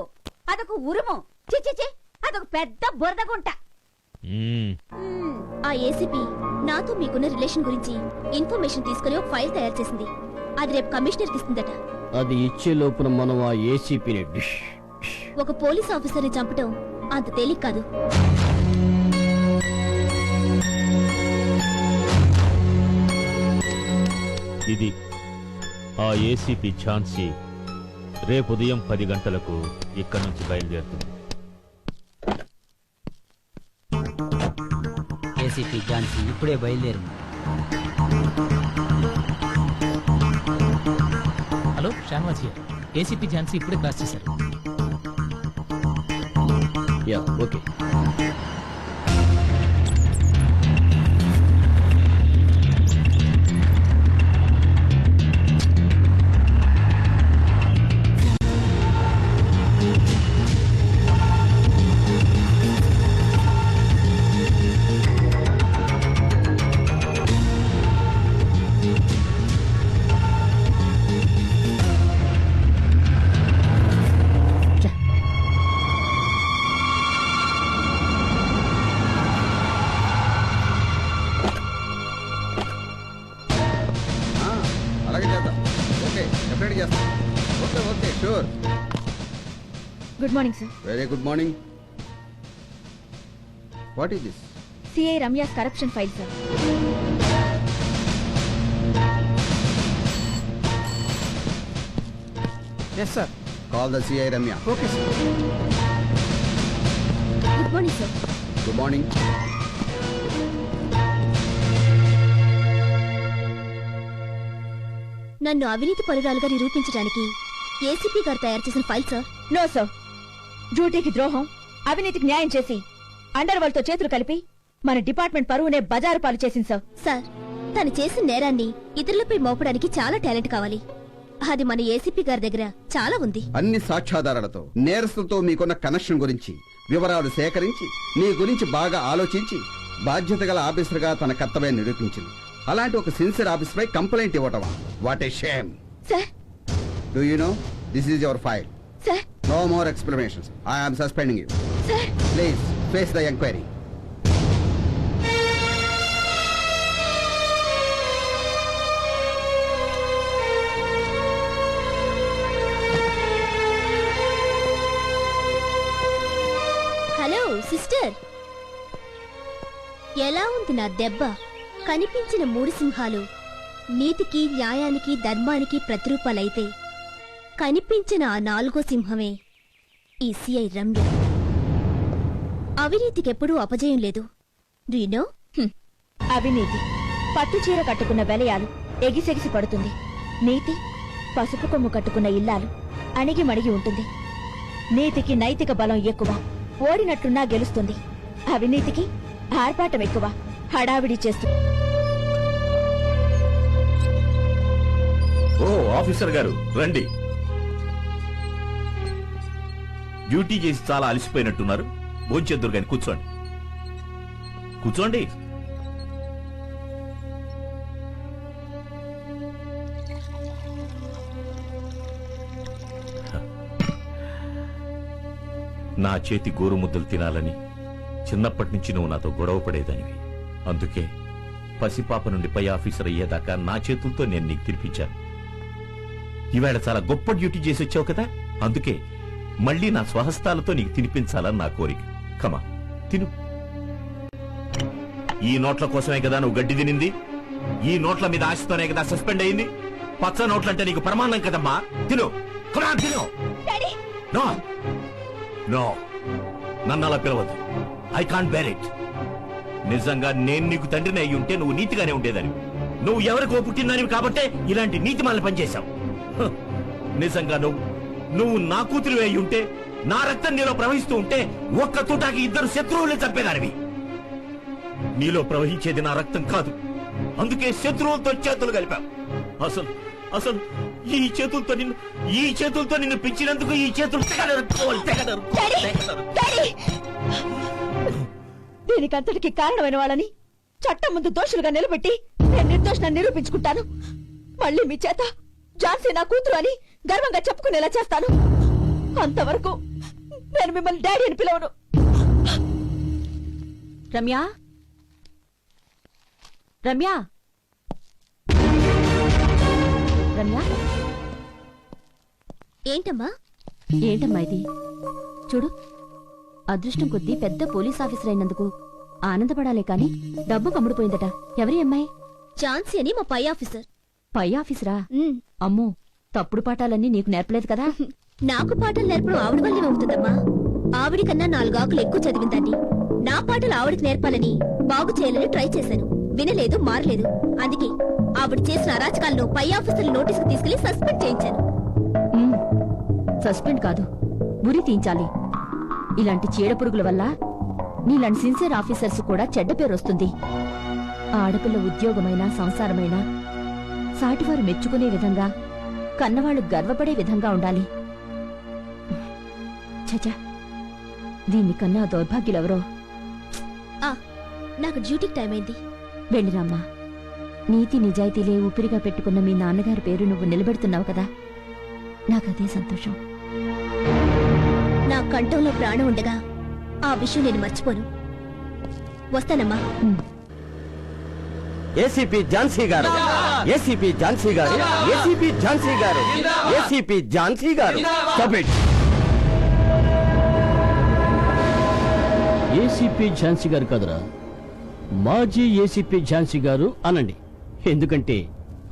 అదొక ఉరుము, చిచిచి, అదొక పెద్ద బురదగుంట. ఆ ఏసీపీ నాతో మీకున్న రిలేషన్ గురించి ఇన్ఫర్మేషన్ తీసుకుని ఒక ఫైల్ తయారు చేసింది. అది రేపు కమిషనర్కి ఇస్తుందట. అది ఇచ్చే లోపున మనం ఆ ఏసీపీని డిష్. ఒక పోలీస్ ఆఫీసర్ని చంపటం అంత తేలిక కాదు. ఇది ఆ ఏసీపీ ఝాన్సీ. రేపు ఉదయం 10 గంటలకు ఇక్కడి నుంచి బయలుదేరుతుంది. ఏసీపీ ఝాన్సీ ఇప్పుడే బయలుదేరింది. Hello Shahnawaz here. ACP Jhansi ఇప్పుడే క్రాస్ చేశారు. Yeah okay. అలాగే చేద్దాం. ఓకే, డెఫినెట్ చేస్తాం. Okay okay, sure. Good morning sir. Very good morning. What is this? CI Ramya's corruption file sir. Yes sir. Call the CI Ramya. Okay sir. Good morning sir. Good morning. నన్ను అవినీతి పరురాలుగా నిరూపించడానికి ACP గారు తయారు చేసిన file sir. No sir. డ్యూటీకి ద్రోహం, అవినీతికి న్యాయం చేసి అండర్ వాళ్ళతో చేతులు కలిపి మన డిపార్ట్మెంట్ పరువునే బజారు పాలు చేసింది సార్. సార్, తను చేసిన నేరాన్ని ఇతరులపై మోపడానికి చాలా టాలెంట్ కావాలి. అది మన ఏసీపీ గారి దగ్గర చాలా ఉంది. అన్ని సాక్ష్యాధారాలతో నేరస్తులతో మీకున్న కనెక్షన్ గురించి వివరాలు సేకరించి మీ గురించి బాగా ఆలోచించి బాధ్యత గల ఆఫీసర్ గా తన కర్తవ్యాన్ని నిరూపించింది. అలాంటి ఒక సిన్సియర్ ఆఫీసర్ పై కంప్లైంట్ ఇవ్వటమా? What a shame. Sir, do you know this is your file. Sir, no more explanations. I am suspending you. Sir, please face the enquiry. Hello sister, ఎలా ఉంది నా దెబ్బ? కనిపించిన 3 సింహాలు నీతికి, న్యాయానికి, ధర్మానికి ప్రతిరూపాలైతే కనిపించిన ఆ 4వ సింహమే ఈ సిఐ రమ్య. అవినీతికెప్పుడూ అపజయం లేదు. Do you no? అవినీతి పట్టు చీర కట్టుకున్న వెలయాలు ఎగిసెగిసి పడుతుంది. నీతి పసుపు కొమ్ము కట్టుకున్న ఇల్లాలు అణిగి మణిగి ఉంటుంది. నీతికి నైతిక బలం ఎక్కువ, ఓడినట్లున్నా గెలుస్తుంది. అవినీతికి ఆర్పాటం ఎక్కువ, హడావిడి చేస్తుంది. ఓ ఆఫీసర్ గారు రండి. డ్యూటీ చేసి చాలా అలసిపోయినట్టున్నారు. భోంచేద్దురు గాని కూర్చోండి. కూర్చోండి. నా చేతి గోరుముద్దలు తినాలని చిన్నప్పటి నుంచి నువ్వు నాతో గొడవ పడేదానివి. అందుకే పసిపాప నుండి పై ఆఫీసర్ అయ్యేదాకా నా చేతులతో నేను నీకు తినిపించాను. ఈవేళ చాలా గొప్ప డ్యూటీ చేసి వచ్చావు కదా, అందుకే మళ్ళీ నా స్వహస్తాలతో నీకు తినిపించాలని నా కోరిక. కమా తిను. ఈ నోట్ల కోసమే కదా నువ్వు గడ్డి తినింది. ఈ నోట్ల మీద ఆశతోనే కదా సస్పెండ్ అయింది. పచ్చ నోట్లంటే నీకు ప్రమాణం కదమ్మా. తిను, కమా తిను. నో నో, నన్ను అలా పిలవద్దు. I can't bear it. నిజంగా నేను నీకు తండ్రిని అయి ఉంటే నువ్వు నీతిగానే ఉండేదాన్ని. నువ్వు ఎవరికో పుట్టిందానివి కాబట్టే ఇలాంటి నీతి మాలను పనిచేశావు. నిజంగా నువ్వు నా కూతురు అయి ఉంటే, నా రక్తం నీలో ప్రవహిస్తూ ఉంటే ఒక్క తూటాకి 2 శత్రువుల్ని చంపేదానివి. నీలో ప్రవహించేది నా రక్తం కాదు, అందుకే శత్రువులతో చేతులు కలిపావు. అసలు అసలు ఈ చేతులతో నిన్ను పెంచినందుకు ఈ చేతులు దీనికంతటికి కారణమైన వాళ్ళని చట్టం ముందు దోషులుగా నిలబెట్టి నేను నిర్దోషాన్ని నిరూపించుకుంటాను. మళ్ళీ మీ చేత ఝాన్సీ నా కూతురు అని గర్వంగా చెప్పుకునేలా చేస్తాను. అంతవరకు నేను మిమ్మల్ని డాడీ అని పిలవను. రమ్య, రమ్య, రమ్య, ఏంటమ్మా? ఏంటమ్మా ఇది? చూడు, అదృష్టం కొద్దీ పెద్ద పోలీస్ ఆఫీసర్ అయినందుకు ఆనందపడాలే కాని డబ్బు కమ్ముడిపోయిందట. ఎవరి అమ్మాయి? ఝాన్సీ అని మా పై ఆఫీసర్. పై ఆఫీసరా? అమ్మో, తప్పుడు పాఠాలన్నీ నీకు నేర్పలేదు కదా? నాకు పాటలు నేర్పడం ఆవిడ వల్లే అవుతుందమ్మా. ఆవిడి కన్నా 4 ఆకులు ఎక్కువ చదివిందండి. నా పాటలు ఆవిడికి నేర్పాలని, బాగు చేయాలని ట్రై చేశాను. వినలేదు, మారలేదు. అందుకే ఆవిడ చేసిన అరాచకాలను పై ఆఫీసర్లు నోటీసుకు తీసుకెళ్లి సస్పెండ్ చేయించాను. సస్పెండ్ కాదు, ఉరి తీయించాలి. ఇలాంటి చీడపురుగుల వల్ల నీలాంటి సిన్సియర్ ఆఫీసర్స్ కూడా చెడ్డ పేరు వస్తుంది. ఆడపిల్ల ఉద్యోగమైనా సంసారమైనా సాటివారు మెచ్చుకునే విధంగా, కన్నవాళ్లు గర్వపడే విధంగా ఉండాలి. చచా, దీన్ని కన్నా దౌర్భాగ్యులెవరో. నాకు డ్యూటీకి టైం అయింది. వెళ్ళిరామ్మా. నీతి నిజాయితీలే ఊపిరిగా పెట్టుకున్న మీ నాన్నగారి పేరు నువ్వు నిలబెడుతున్నావు కదా, నాకదే సంతోషం. నా కంఠంలో ప్రాణం ఉండగా ఆ విషయం నేను మర్చిపోను. వస్తానమ్మా. ఏసీపీ ఝాన్సీ గారు, ఏసీపీ ఝాన్సీ గారు, ఏసీపీ ఝాన్సీ గారు, ఏసీపీ ఝాన్సీ గారు. ఏసీపీ ఝాన్సీ గారు కదరా, మాజీ ఏసీపీ ఝాన్సీ గారు అనండి. ఎందుకంటే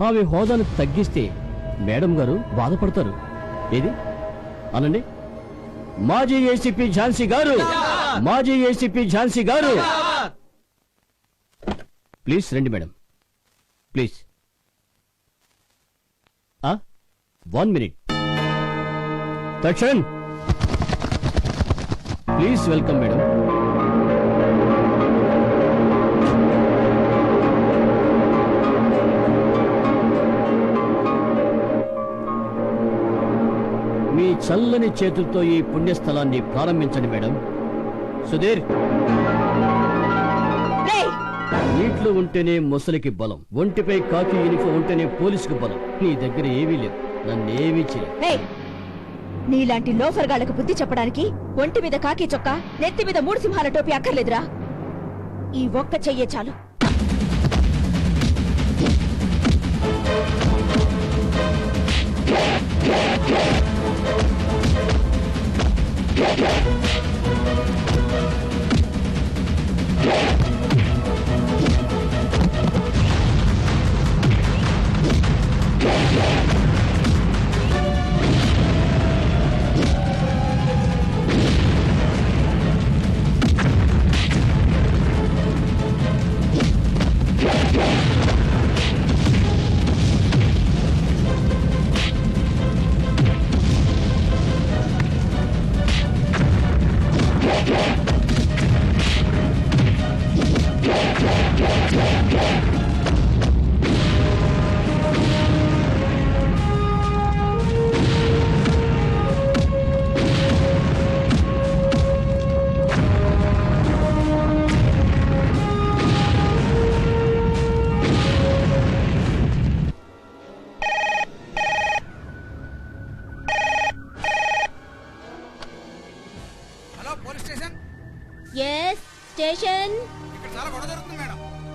ఆమె హోదాను తగ్గిస్తే మేడం గారు బాధపడతారు. ఏది అనండి. మాజీ ఏసీపీ ఝాన్సీ గారు, మాజీ ఏసీపీ ఝాన్సీ గారు. ప్లీజ్ రండి madam, please. 1 minute. Darshan, please welcome madam. మీ చల్లని చేతులతో ఈ పుణ్యస్థలాన్ని ప్రారంభించండి మేడం. సుధీర్, నీటిలో ఉంటేనే మొసలికి బలం, ఒంటిపై కాకి యూనిఫామ్ ఉంటేనే పోలీసుకు బలం. నీ దగ్గర ఏమీ లేవు, నన్నేమీ చేయలేదు. నీలాంటి లోఫర్గాళ్లకు బుద్ధి చెప్పడానికి ఒంటి మీద కాకి చొక్కా, నెత్తి మీద 3 సింహాల టోపీ అక్కర్లేదురా. ఈ ఒక్క చెయ్యే చాలు.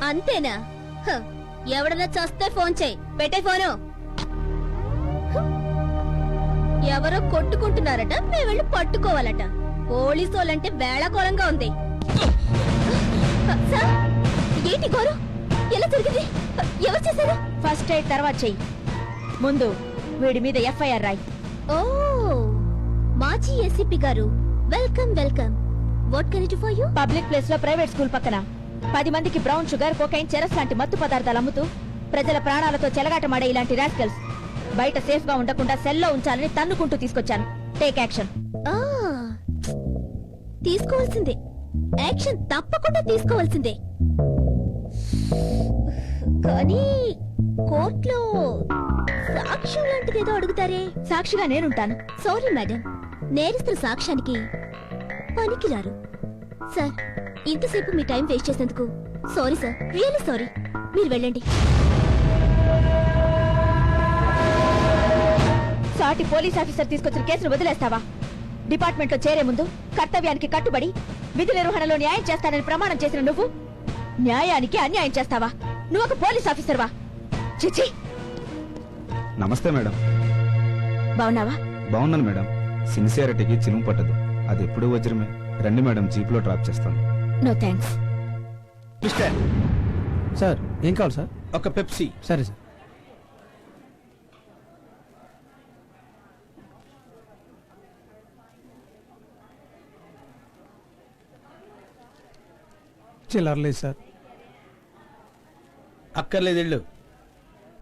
అంతేనా? ఎవడన్నా చస్తే ఫోన్ చేయి. పెట్టే ఫోను. ఎవరో కొట్టుకుంటున్నారట, మేము వెళ్ళి పట్టుకోవాలట. పోలీసు వాళ్ళంటే వేళకోళంగా ఉంది. ఏంటి గోరు? ఎలా జరిగింది? ఎవరు చేశారు? ఫస్ట్ ఎయిడ్ తర్వాత చెయ్యి. ముందు వీడి మీద ఎఫ్ఐఆర్ రాయి. ఓ, మాజీ ఏసీపీ గారు, welcome welcome. What can I do for you? Public place లో ప్రైవేట్ స్కూల్ పక్కన 10 మందికి బ్రౌన్ షుగర్ కోకైన్ చెరస్ లాంటి మత్తు పదార్థాలు అమ్ముతూ ప్రజల ప్రాణాలతో చెలగాటమాడే ఇలాంటి రాస్కల్స్ బయట సేఫ్ గా ఉండకుండా సెల్లో ఉంచాలని తన్నుకుంటూ తీసుకొచ్చాను. Take action. తీసుకోవాల్సిందే, యాక్షన్ తప్పకుండా తీసుకోవాల్సిందే. కానీ కోర్టులో సాక్ష్యం లాంటిదేదో అడుగుతారే. సాక్షిగా నేనుంటాను. సారీ మేడం, నేరస్తుల సాక్ష్యానికి పనికిరారు. సార్, ఇంతసేపు మీ టైం వేస్ట్ చేసేందుకు సారీ సార్, రియల్లీ సారీ. మీరు వెళ్ళండి. సాటి పోలీస్ ఆఫీసర్ తీసుకొచ్చిన కేసును వదిలేస్తావా? డిపార్ట్మెంట్ లో చేరే ముందు కర్తవ్యానికి కట్టుబడి విధి నిర్వహణలో న్యాయం చేస్తానని ప్రమాణం చేసిన నువ్వు న్యాయానికి అన్యాయం చేస్తావా? నువ్వు ఒక పోలీస్ ఆఫీసర్వా? చిచి. నమస్తే మేడం. బావున్నావా? బాగున్నాను మేడం. సిన్సియారిటీకి చిలుము పట్టదు, అది ఎప్పుడూ వజ్రమే. రండి మేడం, జీప్ లో డ్రాప్ చేస్తాను. No thanks. మిస్టర్ సార్, ఏం కావాలి సార్? ఒక పెప్సీ. సరే సార్. చిల్లర్లేదు సార్. అక్కర్లేదు వెళ్ళు.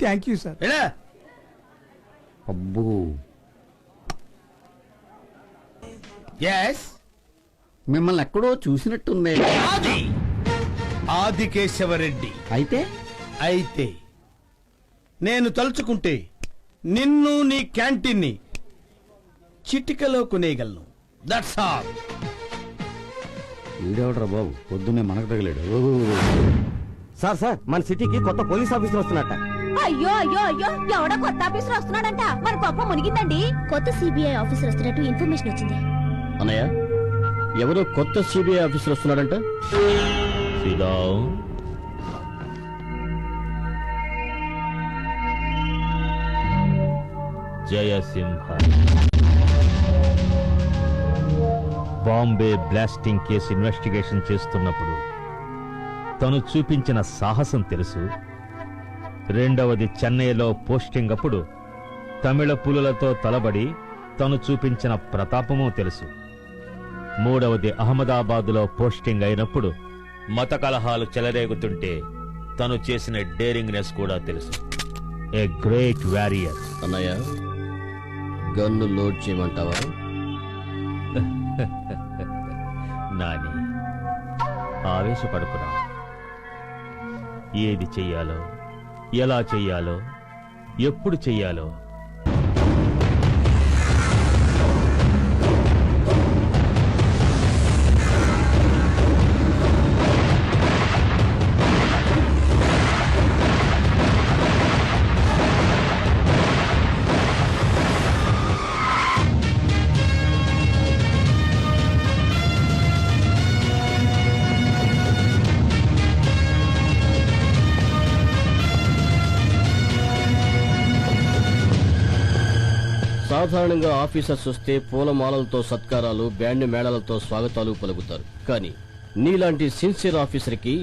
Thank you sir. అబ్బో, మిమ్మల్ని ఎక్కడో చూసినట్టుంది. ఆదికేశవరెడ్డి. అయితే నేను తలుచుకుంటే నిన్ను నీ క్యాంటీన్ని చిటికలో కొనేయగలను. That's all. వీడెవడరా బాబు, పొద్దున్నే మనకు తగిలాడు. సార్ మన సిటీకి కొత్త పోలీస్ ఆఫీసర్ వస్తున్నట్ట. అయ్యో అయ్యో అయ్యో, ఎవడో కొత్త ఆఫీసర్ వస్తున్నాడంట. మన గొప్ప మునిగిందండి. కొత్త సిబిఐ ఆఫీసర్ వస్తున్నట్టు ఇన్ఫర్మేషన్ వచ్చింది. అన్నయ్య, ఎవరో కొత్త సిబిఐ ఆఫీసర్ వస్తున్నాడంట. Jayasimha Bombay blasting case investigation చేస్తున్నప్పుడు తను చూపించిన సాహసం తెలుసు. రెండవది చెన్నైలో పోస్టింగ్ అప్పుడు తమిళ పులులతో తలబడి తను చూపించిన ప్రతాపము తెలుసు. మూడవది అహ్మదాబాదులో పోస్టింగ్ అయినప్పుడు మత కలహాలు చెలరేగుతుంటే తను చేసిన డేరింగ్నెస్ కూడా తెలుసు. A great warrior. అన్నయ్య, గన్ను లోడ్ చేయమంటావా? నాని, ఆవేశపడుకురా. ఏది చెయ్యాలో, ఎలా చెయ్యాలో, ఎప్పుడు చెయ్యాలో సాధారణంగా ఆఫీసర్స్ వస్తే పూలమాలలతో సత్కారాలు, బ్యాండ్ మేళాలతో స్వాగతాలు పలుకుతారు. కానీ నీలాంటి సిన్సియర్ ఆఫీసర్ కి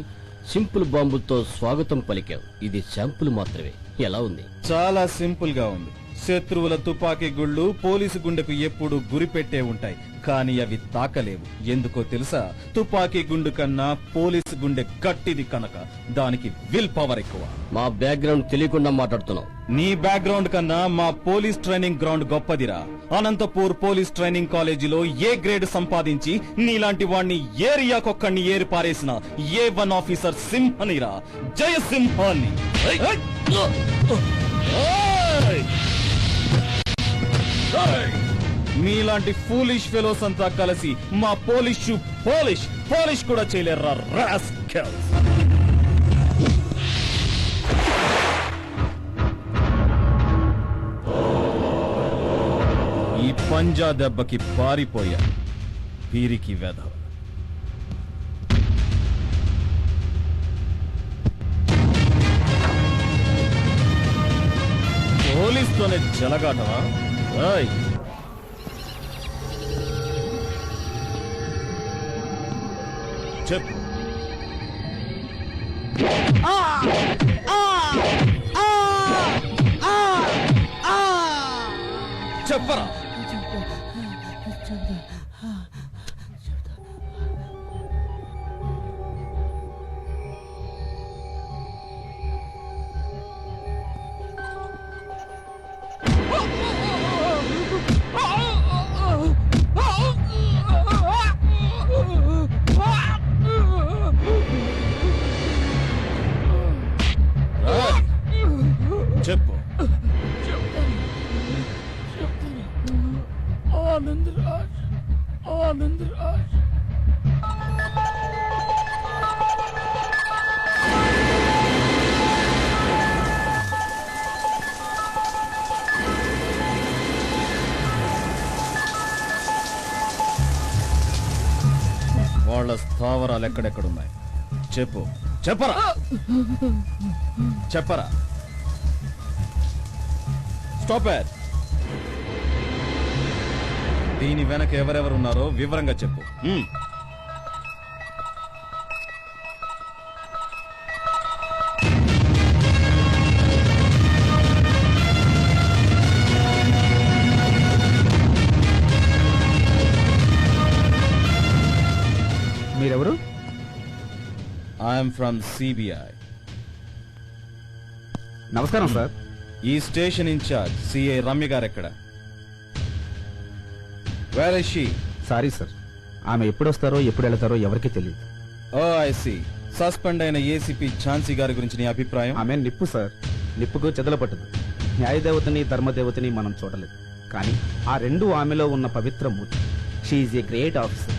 సింపుల్ బాంబులతో స్వాగతం పలికావు. ఇది శాంపుల్ మాత్రమే. ఎలా ఉంది? చాలా సింపుల్ గా ఉంది. శత్రువుల తుపాకీ గుళ్ళు పోలీసు గుండెకు ఎప్పుడు గురిపెట్టే ఉంటాయి, కానీ అవి తాకలేవు. ఎందుకో తెలుసా? తుపాకీ గుండు కన్నా పోలీసు గుండె గట్టిది కనుక దానికి విల్ పవర్ ఎక్కువ. మా బ్యాక్గ్రౌండ్ తెలియకుండా మాట్లాడుతున్నావు. నీ బ్యాక్గ్రౌండ్ కన్నా మా పోలీస్ ట్రైనింగ్ గ్రౌండ్ గొప్పదిరా. అనంతపూర్ పోలీస్ ట్రైనింగ్ కాలేజీలో ఏ గ్రేడ్ సంపాదించి నీలాంటి వాణ్ణి ఏరియాకొక్కడిని ఏరి పారేసిన A1 ఆఫీసర్ సింహనిరా, జయసింహాన్ని. మీలాంటి ఫూలిష్ ఫెలోస్ అంతా కలిసి మా పోలిష్ కూడా చేయలేరా రాస్కెల్స్. ఈ పంజా దెబ్బకి పారిపోయా వీరికి వెధ. పోలీస్తోనే జలగాటమా? చెప్పు. చెప్పరా. స్థావరాలు ఎక్కడెక్కడున్నాయి చెప్పు. చెప్పరా చెప్పరా. Stop it. దీని వెనక ఎవరెవరున్నారో వివరంగా చెప్పు. మీరెవరు? I'm from CBI. నమస్కారం సార్. ఈ స్టేషన్ ఇన్ఛార్జ్ సిఐ రమ్య గారు ఎక్కడ? Where is she? Sorry sir, ఆమె ఎప్పుడు వస్తారో ఎప్పుడు వెళతారో ఎవరికీ తెలియదు. ఓ ఐ సీ. సస్పెండ్ అయిన ఏసీపీ ఝాన్సీ గారి గురించి నీ అభిప్రాయం? ఆమె నిప్పు సార్, నిప్పుకు చెదల పట్టదు. న్యాయదేవతని ధర్మదేవతని మనం చూడలేదు, కానీ ఆ రెండు ఆమెలో ఉన్న పవిత్ర మూర్తి. She's a great officer.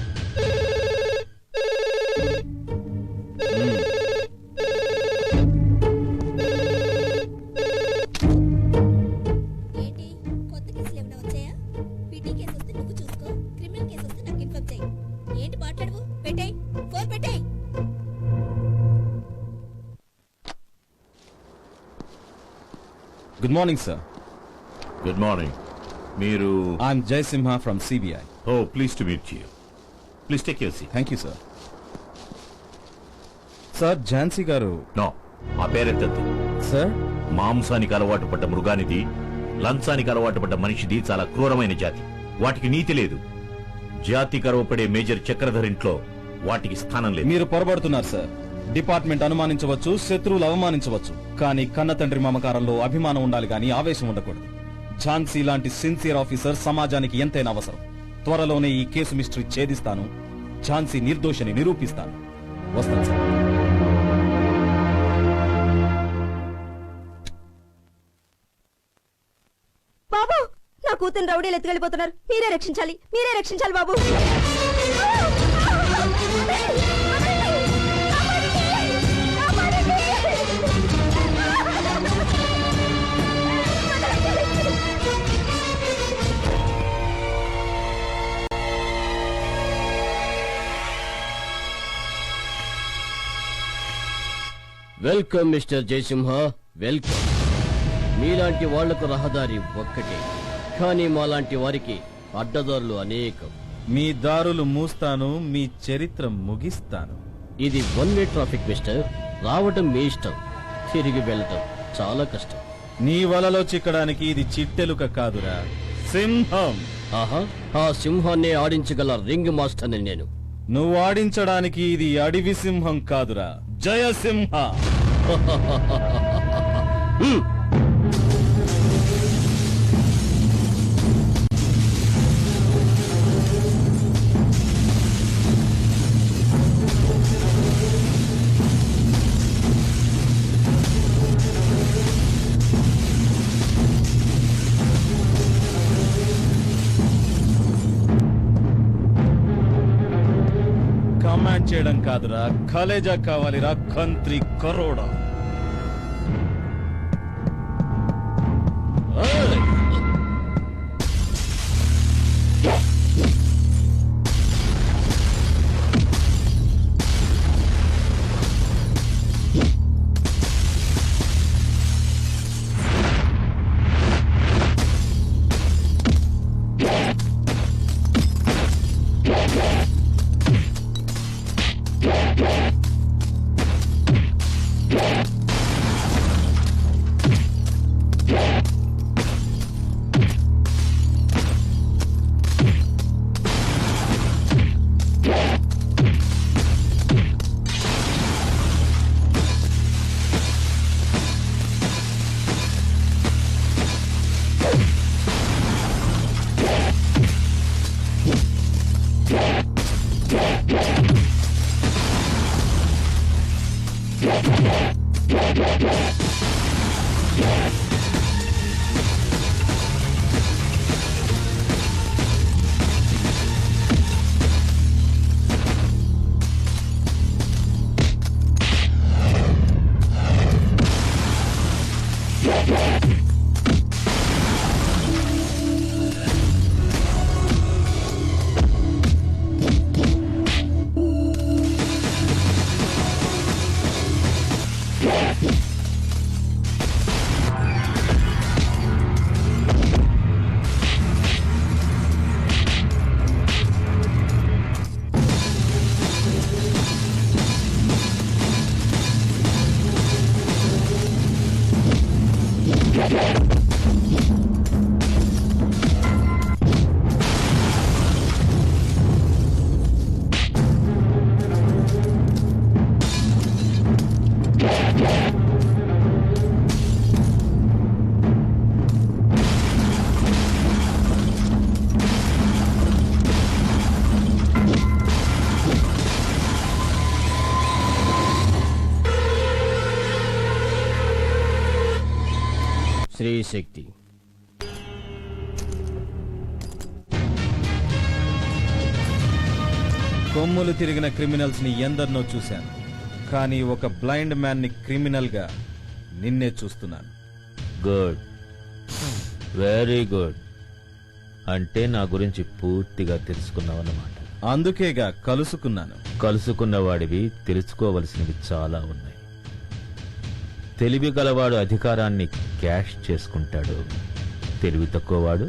Good morning sir. Good morning. మీరు? I'm Jayasimha from CBI. Oh please to meet you. Please take your seat. Thank you sir. Sir Jhansi garu? No, ఆ పేరెత్తద్దు సార్. మాంసానికి అలవాటు పడ్డ మృగానిది, లంచానికి అలవాటు పడ్డ మనిషిది చాలా క్రూరమైన జాతి. వాటికి నీతి లేదు. జాతి గర్వపడే మేజర్ చక్రధర్ ఇంట్లో వాటికి స్థానం లేదు. మీరు పొరబడుతున్నారు సార్. డిపార్ట్మెంట్ అనుమానించవచ్చు, శత్రువులు అవమానించవచ్చు, కానీ కన్న తండ్రి మమకారంలో అభిమానం ఉండాలి గాని ఆవేశం ఉండకూడదు. ఝాన్సీ లాంటి సిన్సియర్ ఆఫీసర్ సమాజానికి ఎంతైనా అవసరం. త్వరలోనే ఈ కేసు మిస్టరీ ఛేదిస్తాను. ఝాన్సీ నిర్దోషిని నిరూపిస్తాను. వస్తాను సార్. బాబు, నా కూతురు రౌడీలు ఎత్తుకెళ్ళిపోతున్నారు. మీరే రక్షించాలి, మీరే రక్షించాలి బాబు. Welcome mister Jayasimha, welcome. మీలాంటి వాళ్లకు రహదారి ఒక్కటే, కానీ మాలాంటి వారికి అడ్డదారులు అనేకం. మీ దారులు మూస్తాను, మీ చరిత్ర ముగిస్తాను. ఇది వన్ వే ట్రాఫిక్ మిస్టర్. రావటం మీ ఇష్టం, తిరిగి వెళ్ళటం చాలా కష్టం. నీ వలలో చిక్కడానికి ఇది చిట్టెలుక కాదురా, సింహం. ఆహా, ఆ సింహాన్నే ఆడించగల రింగ్ మాస్టర్ని నేను. నువ్వు ఆడించడానికి ఇది అడవి సింహం కాదురా, జయసింహ. కమాండ్ చేయడం కాదురా, కలేజా కావాలిరా, కంత్రి కరోడా. శ్రీశక్తి. కొమ్ములు తిరిగిన క్రిమినల్స్ ని ఎందరినో చూశాను, కానీ ఒక బ్లైండ్ మ్యాన్ ని క్రిమినల్ గా నిన్నే చూస్తున్నాను. Good, very good. అంటే నా గురించి పూర్తిగా తెలుసుకున్నావన్నమాట. అందుకేగా కలుసుకున్నాను. కలుసుకున్నవాడివి తెలుసుకోవలసినవి చాలా ఉన్నాయి. తెలివి గలవాడు అధికారాన్ని క్యాష్ చేసుకుంటాడు, తెలివి తక్కువవాడు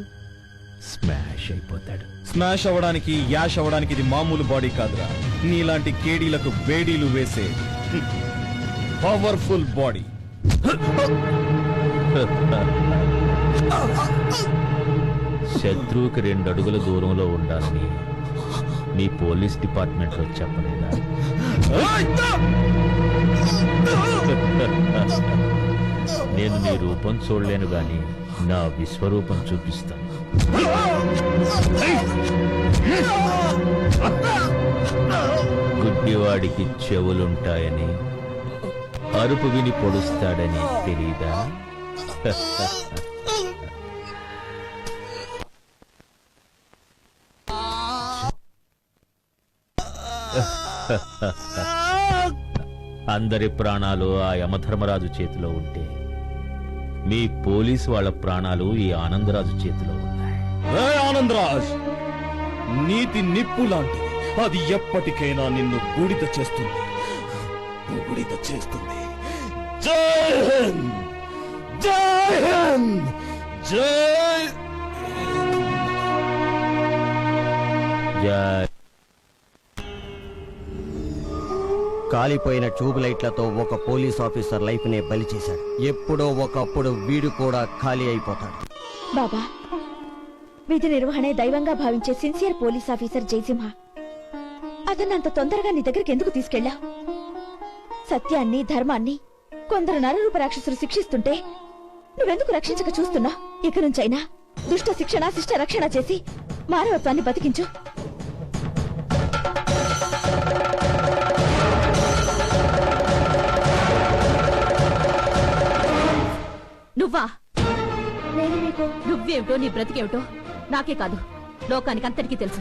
స్మాష్ అయిపోతాడు. స్మాష్ అవ్వడానికి, యాష్ అవ్వడానికి ఇది మామూలు బాడీ కాదురా, నీలాంటి కేడీలకు వేడీలు వేసే పవర్ఫుల్ బాడీ. శత్రువుకి 2 అడుగుల దూరంలో ఉండాలని నీ పోలీస్ డిపార్ట్మెంట్ లో చెప్పలేదా? నేను నీ రూపం చూడలేను గాని నా విశ్వరూపం చూపిస్తాను. గుడ్డివాడికి చెవులుంటాయని, అరుపు విని పొడుస్తాడని తెలీదా? అందరి ప్రాణాలు ఆ యమధర్మరాజు చేతిలో ఉంటే మీ పోలీసు వాళ్ళ ప్రాణాలు ఈ ఆనందరాజు చేతిలో ఉన్నాయి. ఆనందరాజ్, నీతి నిప్పు లాంటిది, అది ఎప్పటికైనా నిన్ను బూడిద చేస్తుంది. బూడిద చేస్తుంది. జై హింద్, జై హింద్, జై జై. కాలిపోయిన ట్యూబ్ లైట్లతో ఒక పోలీస్ ఆఫీసర్ లైఫ్ నే బలి చేశాడు. ఎప్పుడో ఒకప్పుడు వీడు కూడా ఖాళీ అయిపోతాడు. బాబా, విధి నిర్వహణే దైవంగా భావించే సిన్సియర్ పోలీస్ ఆఫీసర్ జయసింహ, అతన్ని అంత తొందరగా నీ దగ్గరికి ఎందుకు తీసుకెళ్ళా? సత్యాన్ని, ధర్మాన్ని కొందరు నరరూప రాక్షసులు శిక్షిస్తుంటే నువ్వెందుకు రక్షించక చూస్తున్నా? ఇక నుంచైనా దుష్ట శిక్షణ, శిష్ట రక్షణ చేసి మానవత్వాన్ని బతికించు. నువ్వా? నేను మీకు నువ్వేమిటో, నీ బ్రతికేమిటో నాకే కాదు, లోకానికి అంతటికీ తెలుసు.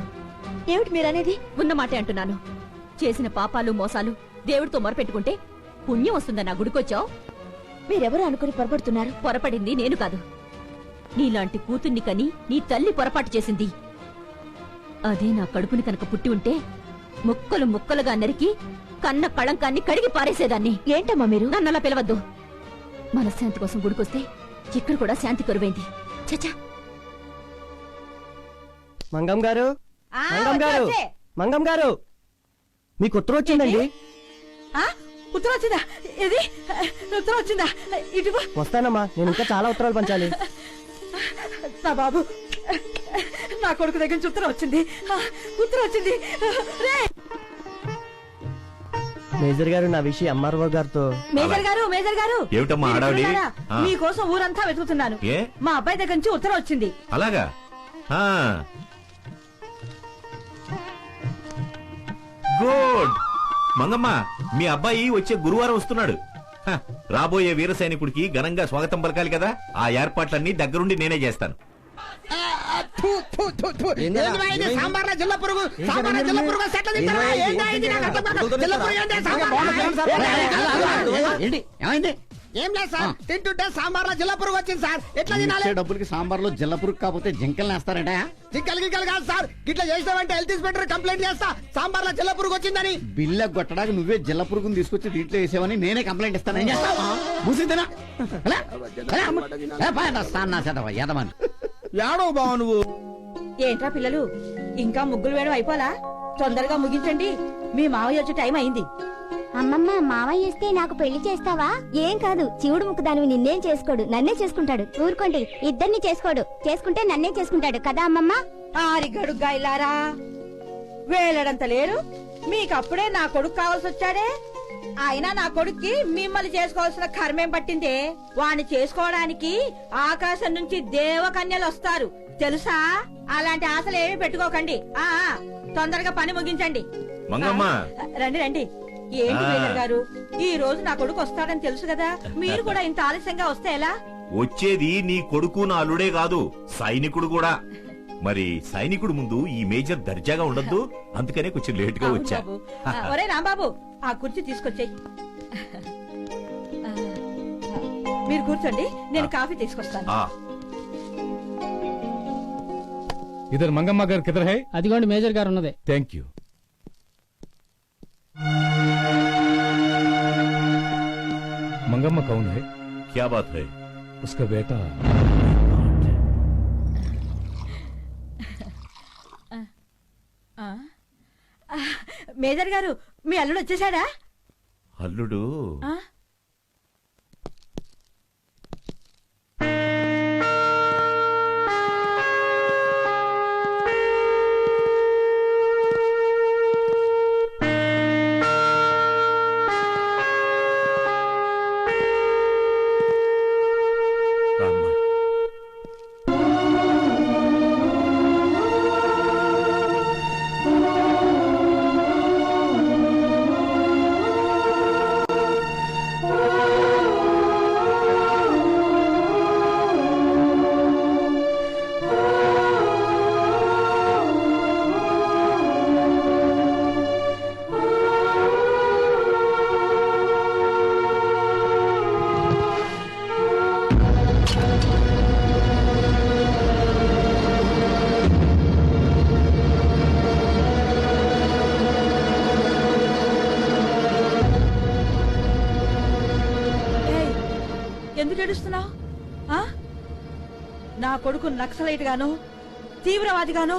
ఏమిటి మీరనేది? ఉన్న మాటే అంటున్నాను. చేసిన పాపాలు, మోసాలు దేవుడితో మొరపెట్టుకుంటే పుణ్యం వస్తుందని నా గుడికొచ్చావు. మీరెవరు అనుకుని పొరపడుతున్నారు? పొరపడింది నేను కాదు, నీలాంటి కూతుర్ని కని నీ తల్లి పొరపాటు చేసింది. అదే నా కడుపుని కనుక పుట్టి ఉంటే ముక్కలు ముక్కలుగా నరికి కన్న కళంకాన్ని కడిగి పారేసేదాన్ని. ఏంటమ్మా మీరు? నన్నలా పిలవద్దు. మనశ్శాంతి కోసం గుడికొస్తే ఇక్కడ కూడా శాంతి కరువైంది. చచ్చా. మంగం గారు, మంగం గారు, మంగం గారు, మీకు ఉత్తరం వచ్చిందండి. ఉత్తరం వచ్చిందా? ఇది ఉత్తరం వచ్చిందా? ఇటు వస్తానమ్మా, నేను ఇంకా చాలా ఉత్తరాలు పంచాలి. నా బాబు, నా కొడుకు దగ్గర నుంచి ఉత్తరం వచ్చింది. ఉత్తరం వచ్చింది. మేజర్ గారు, నా విషయం ఎంఆర్ఓ గారితో. మేజర్ గారు, మేజర్ గారు, ఏమిటమ్మా హడావిడి? ఆ. మీకోసం ఊరంతా వెతుకుతున్నాను. ఏ? మా అబ్బాయి దగ్గర నుంచి ఉత్తరం వచ్చింది. అలాగా? గుడ్. మంగమ్మ, మీ అబ్బాయి వచ్చే గురువారం వస్తున్నాడు. హ, రాబోయే వీర సైనికుడికి ఘనంగా స్వాగతం పలకాలి కదా, ఆ ఏర్పాట్లన్నీ దగ్గరుండి నేనే చేస్తాను. సాంబార్లో జిల్లా పురుగు, సాంబార్లో జిల్లా పురుగు సెట్ల తింటారా? ఏంది అయింది? నాకు అర్థం కాదు. జిల్లా పురుగు ఏంది? ఏంటి ఏమైంది? ఏం లేదు సార్, తింటుంటే సాంబార్లో జిల్లా పురుగు వచ్చింది సార్. ఎట్లా తినాలి? ఇచ్చే డబ్బులకి సాంబార్లో జిల్ల పురుగు కాకపోతే జింకల్ని వేస్తారంట. జింకలు గిక్కలు కాదు సార్, ఇట్లా చేసావంటే హెల్త్ ఇన్స్పెక్టర్ కంప్లైంట్ చేస్తా, సాంబార్లో జిల్లా పురుగు వచ్చిందని. బిల్ల కొట్టడానికి నువ్వే జిల్ల పురుగుని తీసుకొచ్చి దీంట్లో వేసావని నేనే కంప్లైంట్ ఇస్తాను. ఏం చేస్తావా? మూసిందేనా? ఎదమని ఏడవ బావ నువ్వు. ఏంట్రా పిల్లలు, ఇంకా ముగ్గులు వేయడం అయిపోలా? తొందరగా ముగించండి, మీ మావయ్య వచ్చే టైం అయింది. అమ్మమ్మ, మావయ్య ఇస్తే నాకు పెళ్లి చేస్తావా? ఏం కాదు, శివుడు ముక్కుదానివి నిన్నేం చేసుకోడు, నన్నే చేసుకుంటాడు. ఊరుకోండి, ఇద్దరిని చేసుకోడు, చేసుకుంటే నన్నే చేసుకుంటాడు కదా అమ్మమ్మ. ఆరిగడుగ్గా ఇల్లారా, వేలడంత లేరు, మీకప్పుడే నా కొడుకు కావాల్సి వచ్చాడే. అయినా నా కొడుక్కి మిమ్మల్ని చేసుకోవాల్సిన కర్మేం పట్టిందే? వాణ్ణి చేసుకోవడానికి ఆకాశం నుంచి దేవకన్యలు వస్తారు తెలుసా? అలాంటి ఆశలు ఏమీ పెట్టుకోకండి. తొందరగా పని ముగించండి. మంగమ్మ, రండి రండి. ఏంటి మేజర్ గారు, ఈ రోజు నా కొడుకు వస్తాడని తెలుసు కదా, మీరు కూడా ఇంత ఆలస్యంగా వస్తే ఎలా? వచ్చేది నీ కొడుకు నా అల్లుడే కాదు, సైనికుడు కూడా. మరి సైనికుడు ముందు ఈ మేజర్ దర్జాగా ఉండద్దు, అందుకనే కొంచెం లేట్ గా వచ్చా. ఒరే రాంబాబు, ఆ కుర్చీ తీసుకొచ్చేయి. మీరు కూర్చోండి, నేను కాఫీ తీసుకొస్తాను. ఇద్దరు మంగమ్మ గారు కిదర్ హై? అదిగోండి మేజర్ గారు ఉన్నదే. Thank you. मंगम्मा कौन है? क्या बात है? उसका बेटा। మేజర్ గారు, మీ అల్లుడు వచ్చేసాడా? అల్లుడు ఎందుకు ఏడుస్తున్నావు? నా కొడుకు నక్సలైట్ గాను, తీవ్రవాది గాను,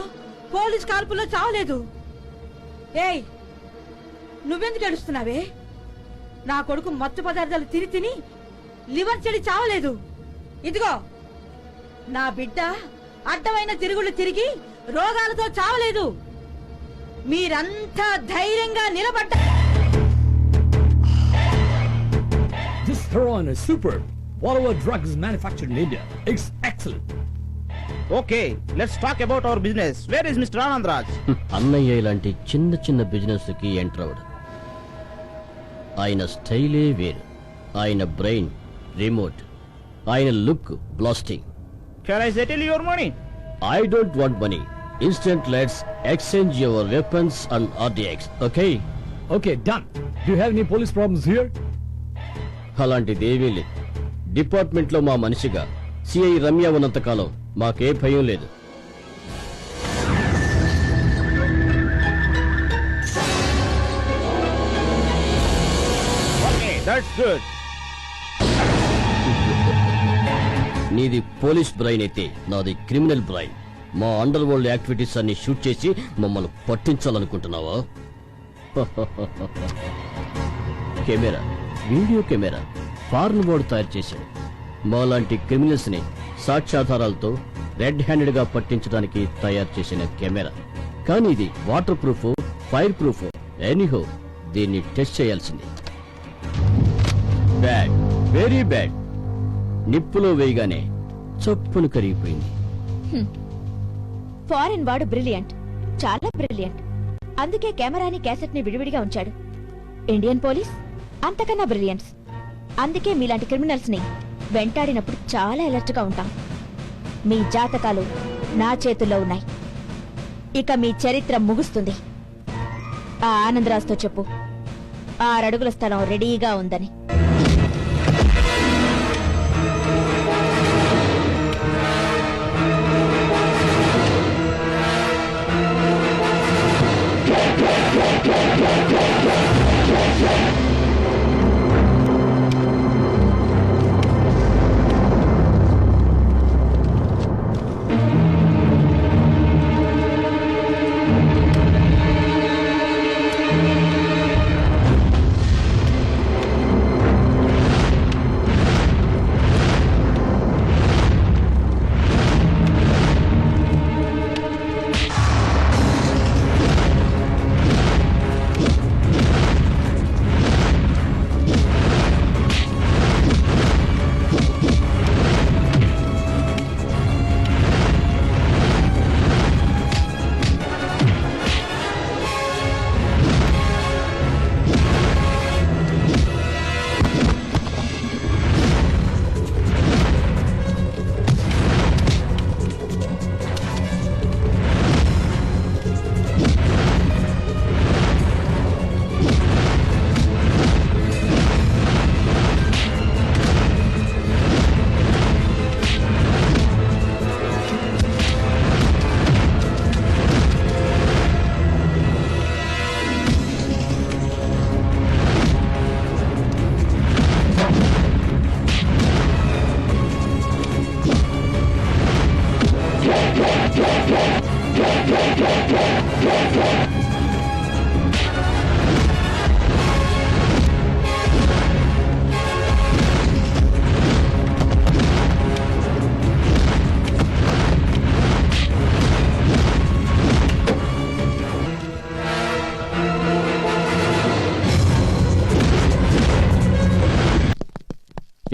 పోలీస్ కాల్పుల్లో చావలేదు. ఏయ్, నువ్వెందుకు ఏడుస్తున్నావే? నా కొడుకు మత్తు పదార్థాలు తిని లివర్ చెడి చావలేదు. ఇదిగో, నా బిడ్డ అడ్డమైన తిరుగుళ్ళు తిరిగి రోగాలతో చావలేదు. మీరంతా ధైర్యంగా నిలబడ్డ. This heroin is superb. Whatever drug is manufactured in India, it's excellent. Okay, let's talk about our business. Where is Mr. Anandraj? అన్నయ్య ఇలాంటి చిన్న చిన్న బిజినెస్ కి ఎంటర్ అవడు. ఆయన స్టైలే వేరు, ఆయన బ్రెయిన్ రిమోట్, ఆయన look blasting. Shall I settle your money? I don't want money. Instant, let's exchange your weapons and RDX, okay? Okay, done. Do you have any police problems here? అలాంటిది ఏమీ లేదు. Department లో మా మనిషిగా CI Ramya ఉన్నంత కాలం మాకే భయం లేదు. Okay, that's good. నీది పోలీస్ బ్రైన్ అయితే నాది క్రిమినల్ బ్రైన్. మా అండర్ వరల్డ్ యాక్టివిటీస్ అన్ని షూట్ చేసి మమ్మల్ని పట్టించాలనుకుంటున్నావా? కెమెరా, వీడియో కెమెరా ఫారెన్ వాడు తయారు చేశాడు. మాలాంటి క్రిమినల్స్ ని సాక్ష్యాధారాలతో రెడ్ హ్యాండెడ్ గా పట్టించడానికి తయారు చేసిన కెమెరా. కానీ ఇది waterproof, fireproof, anyhow దీన్ని టెస్ట్ చేయాల్సింది. Bad, very bad. నిప్పులో వేయగానే చప్పును కరిగిపోయింది. ఫారెన్ వాడు బ్రిలియంట్, చాలా బ్రిలియంట్. అందుకే కెమెరాని క్యాసెట్ ని విడివిడిగా ఉంచాడు. ఇండియన్ పోలీస్ అంతకన్నా బ్రిలియన్స్. అందుకే మీలాంటి క్రిమినల్స్ ని వెంటాడినప్పుడు చాలా అలర్ట్ గా ఉంటాం. మీ జాతకాలు నా చేతుల్లో ఉన్నాయి. ఇక మీ చరిత్ర ముగుస్తుంది. ఆ ఆనందరాజ్తో చెప్పు 6 అడుగుల స్థలం రెడీగా ఉందని.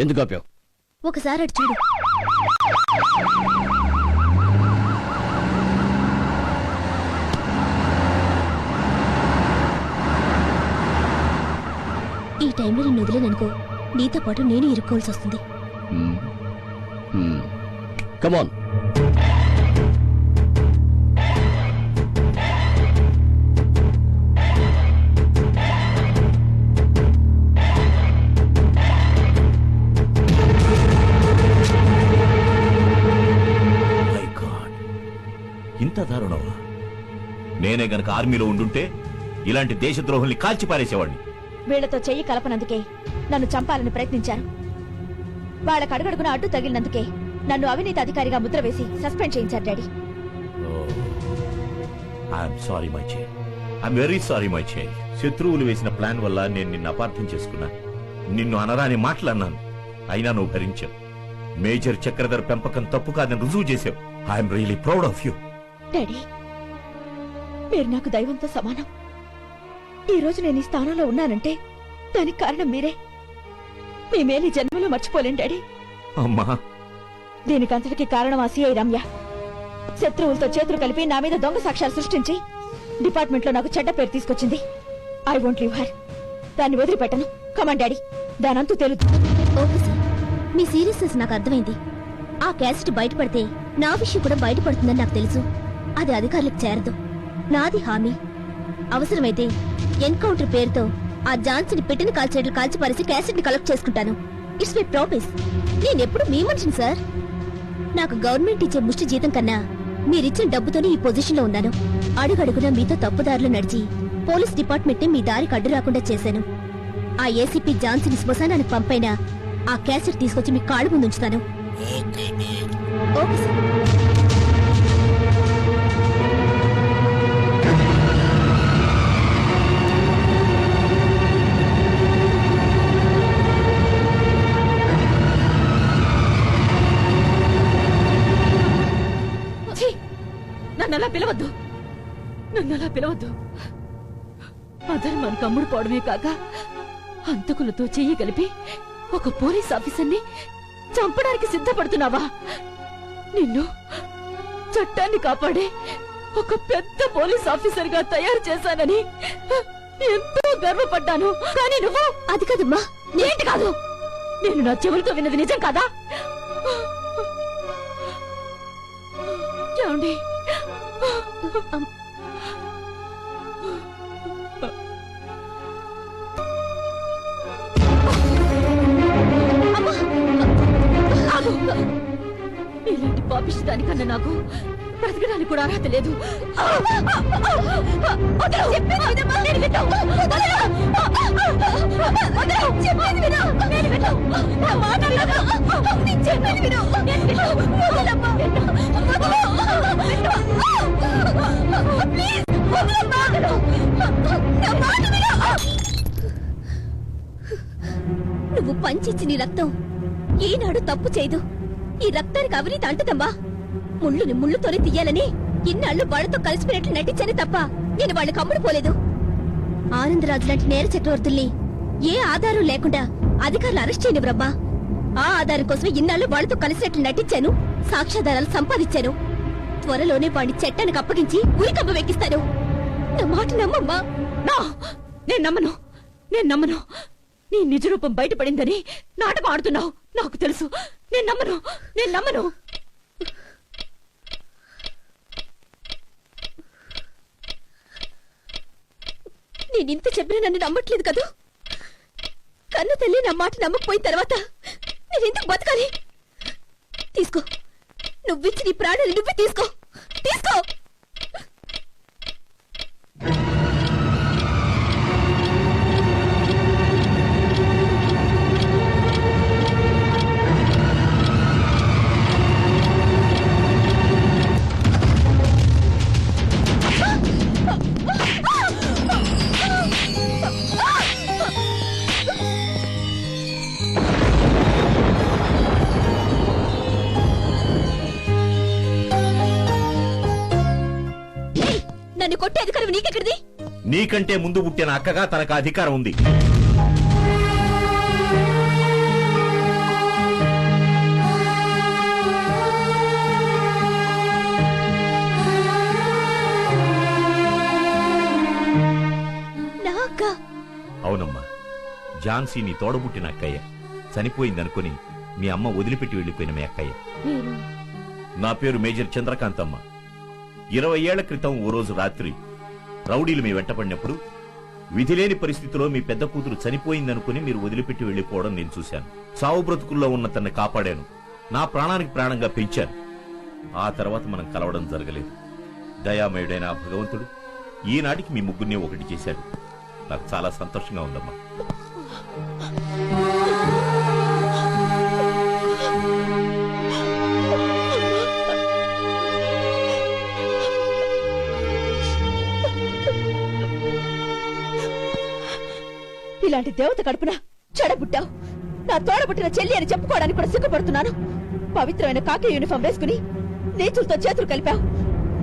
ఎందుకు ఆపావు? ఒకసారి అటు చూడు. ఈ టైంలో నిన్ను వదిలేననుకో, నీతో పాటు నేను ఇరుక్కోవాల్సి వస్తుంది. కమాన్. ఇంత దారుణమా? నేనే గనక ఆర్మీలో ఉండుంటే ఇలాంటి దేశద్రోహుల్ని కాల్చి పారేసేవాడిని. వీళ్లతో చెయ్యి కలపనందుకే నన్ను చంపాలని ప్రయత్నించారు. వాళ్ళ కడుగడుగున అడ్డు తగిలినందుకే నన్ను అవినీతి అధికారిగా ముద్ర వేసి సస్పెండ్ చేయించారు daddy. I'm sorry my child, I'm very sorry my child. శత్రువులు వేసిన ప్లాన్ వల్ల నేను నిన్ను అపార్థం చేసుకున్నాను. నిన్ను అనరాని మాటలన్నాను, అయినా నువ్వు భరించావు. మేజర్ చక్రధర్ పెంపకం తప్పు కాదని రుజువు చేశావు. I'm really proud of you. Daddy, మీరు నాకు దైవంతో సమానం. ఈ రోజు నేను ఈ స్థానంలో ఉన్నానంటే దానికి కారణం మీరే. మీ మేలు జన్మలో మర్చిపోలేను డాడీ. అమ్మా, దీనికంతటికి కారణం ఆ సిఐ రమ్య. శత్రువులతో చేతులు కలిపి నా మీద దొంగ సాక్ష్యాలు సృష్టించి డిపార్ట్మెంట్ లో నాకు చెడ్డ పేరు తీసుకొచ్చింది. I won't leave her. దాన్ని వదిలిపెట్టను. కమాండ్ డాడీ, దానంతూ తెలుదు. ఓకే సార్, మీ సీరియస్నెస్ నాకు అర్థమైంది. ఆ క్యాసెట్ బయటపడితే నా విషయం కూడా బయటపడుతుందని నాకు తెలుసు. అది అధికారులకు చేరదు. నాది హామీ. అవసరమైతే ఎన్కౌంటర్ పేరుతో ఆ జాన్సన్ పెట్టిన కాల్చేట్లు కాల్చిపారేసి క్యాసెట్ ని కలెక్ట్ చేసుకుంటాను. It's my promise. నేనెప్పుడు మీ మనిషిని సార్. నాకు గవర్నమెంట్ ఇచ్చే ముష్టి జీతం కన్నా మీరిచ్చిన డబ్బుతోనే ఈ పొజిషన్ లో ఉన్నాను. అడుగడుగునా మీతో తప్పుదారులు నడిచి పోలీస్ డిపార్ట్మెంట్ ని మీ దారికి అడ్డు రాకుండా చేశాను. ఆ ఏసీపీ జాన్సన్ శ్మశానానికి పంపైనా ఆ క్యాసెట్ తీసుకొచ్చి మీ కాళ్ళు ముందు ఉంచుతాను. Okay sir. నన్నలా పిలవద్దు, నన్నలా పిలవద్దు. అధర్మానికి అమ్ముడు పోవడమే కాక హంతకులతో చెయ్యి కలిపి ఒక పోలీస్ ఆఫీసర్ని చంపడానికి సిద్ధపడుతున్నావా? నిన్ను చట్టాన్ని కాపాడే ఒక పెద్ద పోలీస్ ఆఫీసర్ గా తయారు చేశానని ఎంతో గర్వపడ్డాను. కానీ నువ్వు అది కాదమ్మా. ఏంటి కాదు? నేను నా చెవులతో విన్నది నిజం కాదా? ఏమండి, ఇలాంటి పాపిష్టి దానికన్నా నాకు బ్రతకడానికి కూడా అర్హత లేదు. నువ్వు పంచిచ్చి నీ రక్తం ఈనాడు తప్పు చేయదు. ఈ రక్తానికి అవినీతి అంటదమ్మా. ముళ్ళుని ముళ్ళుతోనే తీయాలని ఇన్నాళ్లు వాళ్ళతో కలిసిపోయినట్లు నటించానే తప్ప నేను వాళ్ళ కమ్ముడు పోలేదు. ఆనందరాజు లాంటి నేర చక్రవర్తుల్ని ఏ ఆధారం లేకుండా అధికారులు అరెస్ట్ చేయనివ్వరమ్మా. ఆ ఆధారం కోసం ఇన్నాళ్లు వాళ్ళతో కలిసినట్లు నటించాను, సాక్ష్యాధారాలు సంపాదించాను. త్వరలోనే వాడిని చట్టానికి అప్పగించి ఉరికమ్మ వెక్కిస్తాను. నా మాట నమ్మమ్మా. నేను నమ్మను, నేను నమ్మను. నీ నిజ రూపం బయటపడిందని నాటకం ఆడుతున్నావు. నాకు తెలుసు. నేను నమ్మను, నేను నమ్మను. నేనింత చెప్పినా నన్ను నమ్మట్లేదు కదా. కన్న తల్లి నా మాట నమ్మకపోయిన తర్వాత నేనెందుకు బతకాలి? తీసుకో, నువ్విచ్చి నీ ప్రాణాలు నువ్వే తీసుకో, తీసుకో. నన్ను కొట్టే అధికారం నీకెక్కడిది? నీకంటే ముందు పుట్టిన అక్కగా తనకు అధికారం ఉంది. ఝాన్సీ నీ తోడబుట్టిన అక్కయ్య. చనిపోయిందనుకుని మీ అమ్మ వదిలిపెట్టి వెళ్లిపోయిన మీ అక్కయ్య. నా పేరు మేజర్ చంద్రకాంతమ్మ. 20 ఏళ్ల క్రితం ఓ రోజు రాత్రి రౌడీలు మీ వెంటపడినప్పుడు విధిలేని పరిస్థితిలో మీ పెద్ద కూతురు చనిపోయిందనుకుని మీరు వదిలిపెట్టి వెళ్లిపోవడం నేను చూశాను. చావు బ్రతుకుల్లో ఉన్న తన్ని కాపాడాను. నా ప్రాణానికి ప్రాణంగా పెంచాను. ఆ తర్వాత మనం కలవడం జరగలేదు. దయామయుడైన ఆ భగవంతుడు ఈనాటికి మీ ముగ్గురిని ఒకటి చేశాడు. నాకు చాలా సంతోషంగా ఉందమ్మా. ఇలాంటి దేవత కడుపున చెడబుట్టావు. నా తోడబుట్టిన చెల్లి అని చెప్పుకోవడానికి కూడా సిగ్గుపడుతున్నాను. పవిత్రమైన కాకి యూనిఫామ్ వేసుకుని నీచులతో చేతులు కలిపావు.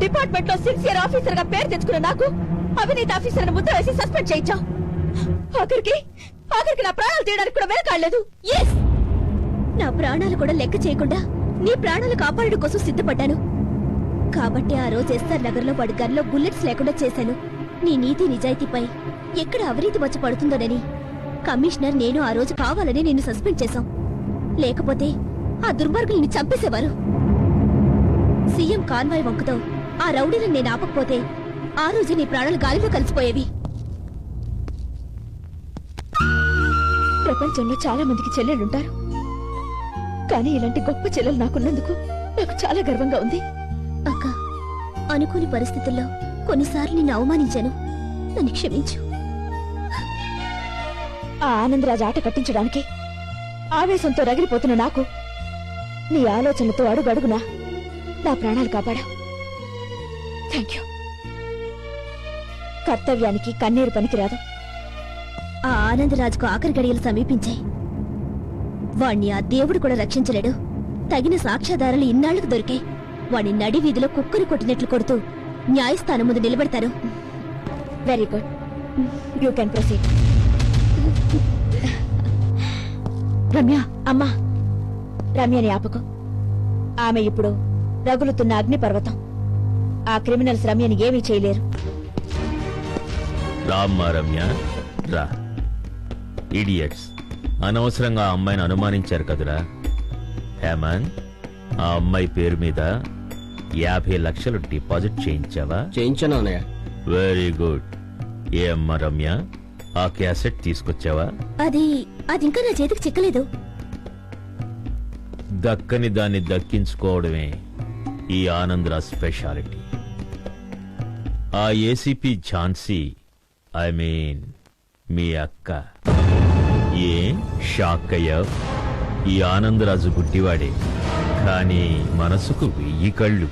డిపార్ట్మెంట్ లో సిన్సియర్ ఆఫీసర్ గా పేరు తెచ్చుకున్న నాకు అవినీతి ఆఫీసర్ ముద్ర వేసి సస్పెండ్ చేయించావు. ఆఖరికి నా ప్రాణాలు తీయడానికి కూడా వెనకాడలేదు. నా ప్రాణాలు కూడా లెక్క చేయకుండా నీ ప్రాణాలు కాపాడడం కోసం సిద్ధపడ్డాను. కాబట్టి ఆ రోజు ఎస్ఆర్ నగర్ లో వాడి గన్లో బుల్లెట్స్ లేకుండా చేశాను. నీ నీతి నిజాయితీపై ఎక్కడ అవినీతి వచ్చి పడుతుందోనని కమిషనర్ నేను ఆ రోజు కావాలని నిన్ను సస్పెండ్ చేశాం. లేకపోతే ఆ దుర్మార్గుల్ని చంపేసేవారు. సీఎం కాన్వాయ్ వంకతో ఆ రౌడీలను నేను ఆపకపోతే ఆ రోజు నీ ప్రాణాలు గాలిలో కలిసిపోయేవి. ప్రపంచంలో చాలా మందికి చెల్లెలుంటారు. కానీ ఇలాంటి గొప్ప చెల్లెలు నాకున్నందుకు నాకు చాలా గర్వంగా ఉంది. అక్క, అనుకోని పరిస్థితుల్లో కొన్నిసార్లు నిన్ను అవమానించాను. నన్ను క్షమించు. ఆ ఆనందరాజు ఆట కట్టించడానికి ఆవేశంతో రగిలిపోతున్న నాకు నీ ఆలోచనలతో అడుగడుగునా నా ప్రాణాలు కాపాడా. Thank you. కర్తవ్యానికి కన్నీరు పనికిరాదు. ఆ ఆనందరాజుకు ఆఖరి గడియలు సమీపించాయి. వాణ్ణి ఆ దేవుడు కూడా రక్షించలేడు. తగిన సాక్ష్యాధారాలు ఇన్నాళ్లకు దొరికాయి. వాణ్ణి నడి వీధిలో కుక్కను కొట్టినట్లు కొడుతూ న్యాయస్థానం ముందు నిలబెడతారు. Very good, you can proceed. Ramya, అమ్మా, రమ్యని ఆపకు. ఆమె ఇప్పుడు రగులుతున్న అగ్నిపర్వతం. ఆ క్రిమినల్స్ రమ్యని ఏమీ చేయలేరు. రామ్మా రమ్య, రా. ఇడియట్స్, అనవసరంగా ఆ అమ్మాయిని అనుమానించారు కదురా. హేమంత్, ఆ అమ్మాయి పేరు మీద 50 లక్షలు డిపాజిట్ చేయించావా? చేయించాను అన్నయ్య. Very good. ఏ అమ్మా రమ్య, ఆ క్యాసెట్ తీసుకొచ్చావా? అది ఇంకా నా చేతికి చిక్కలేదు. దక్కని దాన్ని దక్కించుకోవడమే ఈ ఆనందరాజ్ స్పెషాలిటీ. ఆ ఏసీపీ ఝాన్సీ, ఐ మీన్ మీ అక్క. ఏం షాక్ అయ్యావ్? ఈ ఆనందరాజు గుడ్డివాడే, కానీ మనసుకు 1000 కళ్ళు.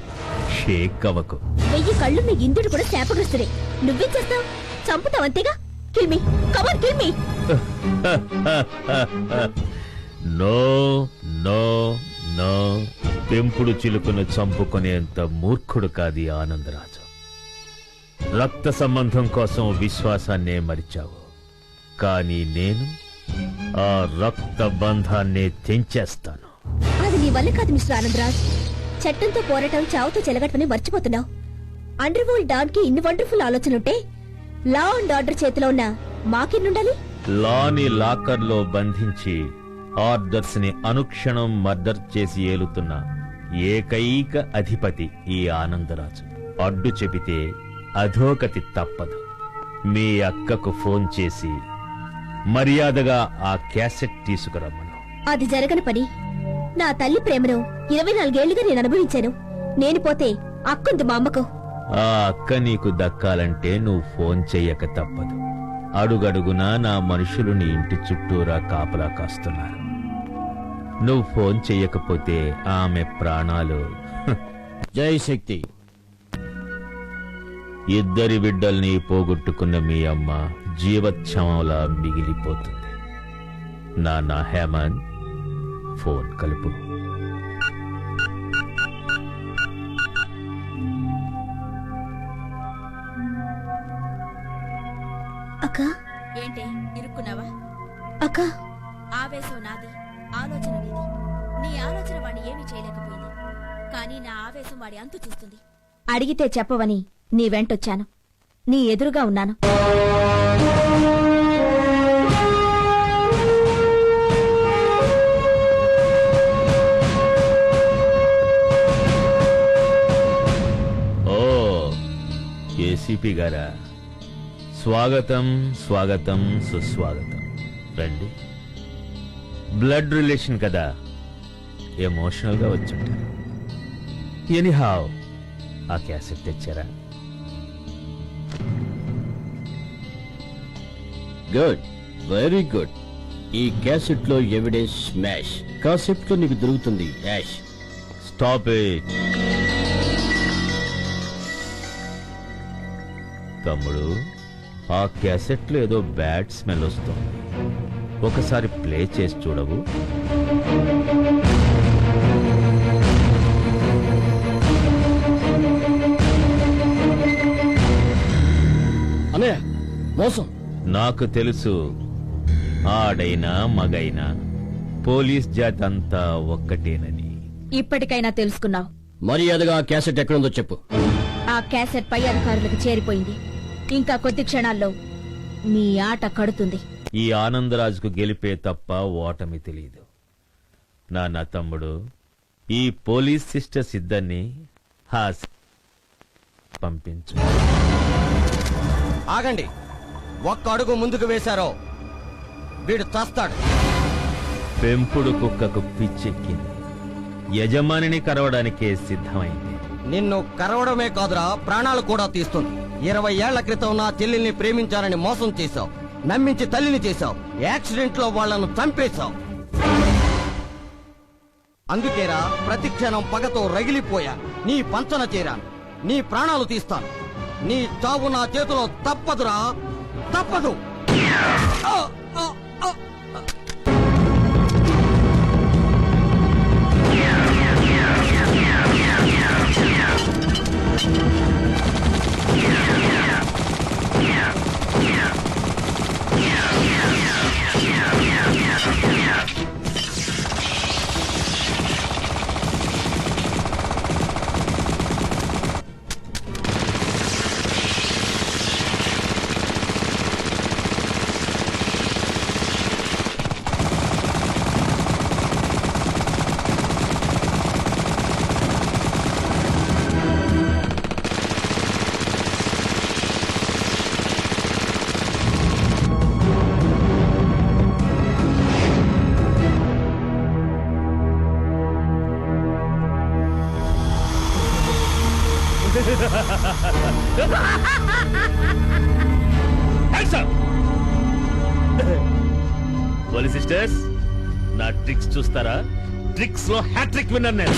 షేక్ అవ్వకు. 1000 కళ్ళు మీ ఇంద్రుడు కూడా శాపగ్రస్తుడే. నువ్వేం చేస్తావు? చంపుతావు అంతేగా. Kill me, come on, kill me. No no no, పెంపుడు చిలుకను చంపుకునేంత మూర్ఖుడు కాది ఆనందరాజు. రక్త సంబంధం కోసం విశ్వాసాన్నే మరిచావు, కానీ నేను ఆ రక్త బంధాన్నే తెంచేస్తాను. అది నీ వల్ల కాదు మిస్టర్ ఆనందరాజ్. చట్టంతో పోరాటం చావుతో చెలగటమని మర్చిపోతున్నావు. అండర్ వరల్డ్ డాన్ కి ఇన్ని వండర్ఫుల్ ఆలోచనలుంటే లా అండ్ ఆర్డర్ చేతిలో ఉన్న మాకెన్నుండాలి? లాని లాకర్లో బంధించి ఆర్డర్స్ ని అనుక్షణం మర్డర్ చేసి ఏలుతున్న ఏకైక అధిపతి ఈ ఆనందరాజు. అడ్డు చెబితే అధోగతి తప్పదు. మీ అక్కకు ఫోన్ చేసి మర్యాదగా ఆ క్యాసెట్ తీసుకురమ్మను. అది జరగని పని. నా తల్లి ప్రేమను 24 ఏళ్లుగా నేను అనుభవించాను. నేను పోతే అక్కుంది మా అమ్మకు. ఆ అక్క నీకు దక్కాలంటే నువ్వు ఫోన్ చెయ్యక తప్పదు. అడుగడుగునా నా మనుషులు నీ ఇంటి చుట్టూరా కాపలా కాస్తున్నారు. నువ్వు ఫోన్ చెయ్యకపోతే ఆమె ప్రాణాలు. జై శక్తి. ఇద్దరి బిడ్డల్ని పోగొట్టుకున్న మీ అమ్మ జీవచ్ఛవంలా మిగిలిపోతుంది. నాన్న హేమంత్, ఫోన్ కలుపు. అక్క, ఏంటి ఇరుక్కున్నావా? అక్క, ఆవేశం నాది, ఆలోచన నీది. నీ ఆలోచన వాడిని ఏమీ చేయలేకపోయింది, కానీ నా ఆవేశం వాడి అంతు చూస్తుంది. అడిగితే చెప్పవని నీ వెంటొచ్చాను. నీ ఎదురుగా ఉన్నాను. ఏసీపీ గారా, స్వాగతం స్వాగతం సుస్వాగతం. రండి. బ్లడ్ రిలేషన్ కదా, ఎమోషనల్ గా వచ్చుంటారు. ఎనీహావ్, ఆ క్యాసెట్ తెచ్చారా? Good, very good. ఈ క్యాసెట్ లో ఎవిడెన్స్ స్మాష్. కాసెట్ లో నీకు దొరుకుతుంది యాష్. స్టాప్ ఇట్ తమ్ముడు. ఆ క్యాసెట్ లో ఏదో బ్యాడ్ స్మెల్ వస్తుంది. ఒకసారి ప్లే చేసి చూడవు? అన్నయ్య, మోసం. నాకు తెలుసు, ఆడైనా మగైనా పోలీస్ జాతి అంతా ఒక్కటేనని. ఇప్పటికైనా తెలుసుకున్నావు. మర్యాదగా ఆ క్యాసెట్ ఎక్కడుందో చెప్పు. ఆ క్యాసెట్ పై అధికారులకు చేరిపోయింది. ఇంకా కొద్ది క్షణాల్లో మీ ఆట కడుతుంది. ఈ ఆనందరాజుకు గెలిపే తప్ప ఓటమి తెలియదు. నా తమ్ముడు, ఈ పోలీస్ సిస్టర్స్ ఇద్దరిని పంపించు. ఆగండి. ఒక్క అడుగు ముందుకు వేశారో వీడు చస్తాడు. పెంపుడు కుక్కకు పిచ్చెక్కింది, యజమానిని కరవడానికే సిద్ధమైంది. నిన్ను కరవడమే కాదురా, ప్రాణాలు కూడా తీస్తుంది. 20 ఏళ్ల క్రితం నా చెల్లెల్ని ప్రేమించాలని మోసం చేశావు, నమ్మించి తల్లిని చేశావు, యాక్సిడెంట్ లో వాళ్లను చంపేశావు. అందుకేరా ప్రతి క్షణం పగతో రగిలిపోయా. నీ పంచన చేరాను, నీ ప్రాణాలు తీస్తాను. నీ చావు నా చేతిలో తప్పదురా, తప్పదు. పోలీస్ సిస్టర్స్, నా ట్రిక్స్ చూస్తారా? ట్రిక్స్ లో హ్యాట్రిక్ విన్నర్ నేను.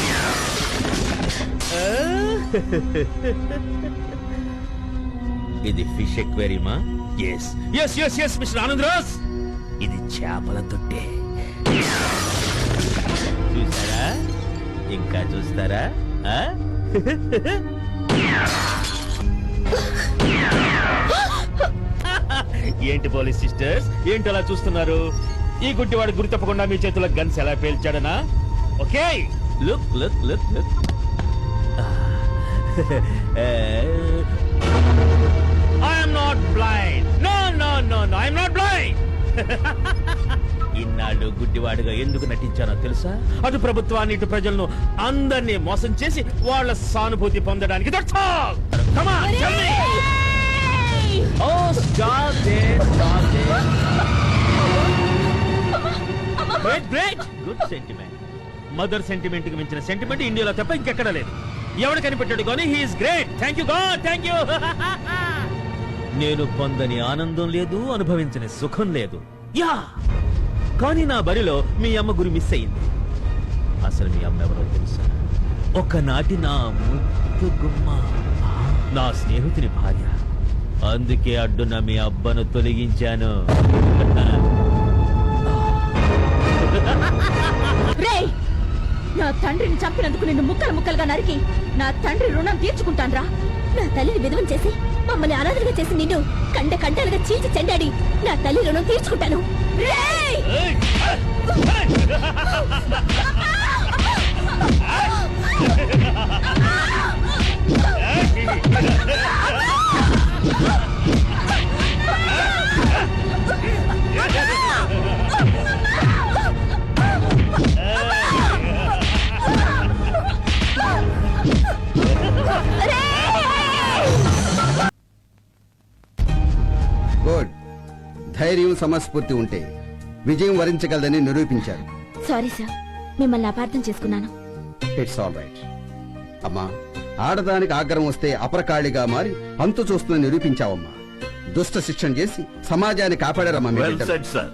ఇది ఫిష్ ఎక్వేరియమా? Yes yes yes yes mister Anandraj, ఇది చేపల తొట్టే. చూసారా? ఇంకా చూస్తారా? ఏంటి పోలీస్ సిస్టర్స్, ఏంటి అలా చూస్తున్నారు? ఈ గుడ్డివాడు గురి తప్పకుండా మీ చేతుల గన్స్ ఎలా పేల్చాడనా? Okay, look look look look. I'm not blind. No no no no, I'm not blind. ఇన్నాళ్ళు గుడ్డివాడిగా ఎందుకు నటించానో తెలుసా? అటు ప్రభుత్వాన్ని ఇటు ప్రజలను అందరినీ మోసం చేసి వాళ్ళ సానుభూతి పొందడానికి. Come on, tell me. Oh, stop it, stop it. Great, great. Good sentiment. Mother sentiment కి మించిన సెంటిమెంట్ ఇండియాలో తప్ప ఇంకెక్కడ లేదు. ఎవడు కనిపెట్టాడు కానీ he is great. Thank you God, thank you. నేను పొందని ఆనందం లేదు, అనుభవించని సుఖం లేదు. యా, కానీ నా బరిలో మీ అమ్మ గురి మిస్ అయింది. అసలు మీ అమ్మ ఎవరో తెలుసా? ఒకనాటి నా ముద్దు గుమ్మ, నా స్నేహితుని భార్య. అందుకే అడ్డున మీ అబ్బను తొలగించాను. రేయ్, నా తండ్రిని చంపినందుకు నిన్ను ముక్కలు ముక్కలుగా నరికి నా తండ్రి రుణం తీర్చుకుంటాన్రా. నా తల్లిని విధవం చేసి మమ్మల్ని అనాథలుగా చేసి నిన్ను కండ కండాలుగా చీల్చి చెండాడి నా తల్లి రుణం తీర్చుకుంటాను. రేయ్! ధైర్యం సమస్ఫూర్తి ఉంటే విజయం వరించగలదని నిరూపించారు. సారీ సార్, మిమ్మల్ని అపార్థం చేసుకున్నాను. It's all right. అమ్మా, ఆడదానికి ఆగ్రహం వస్తే అపరకాళిగా మారి అంతు చూస్తుందని నిరూపించావమ్మా. దుష్ట శిక్షణ చేసి సమాజాన్ని కాపాడారమ్మా మీ వెల్ బిడ్డలు. Said sir.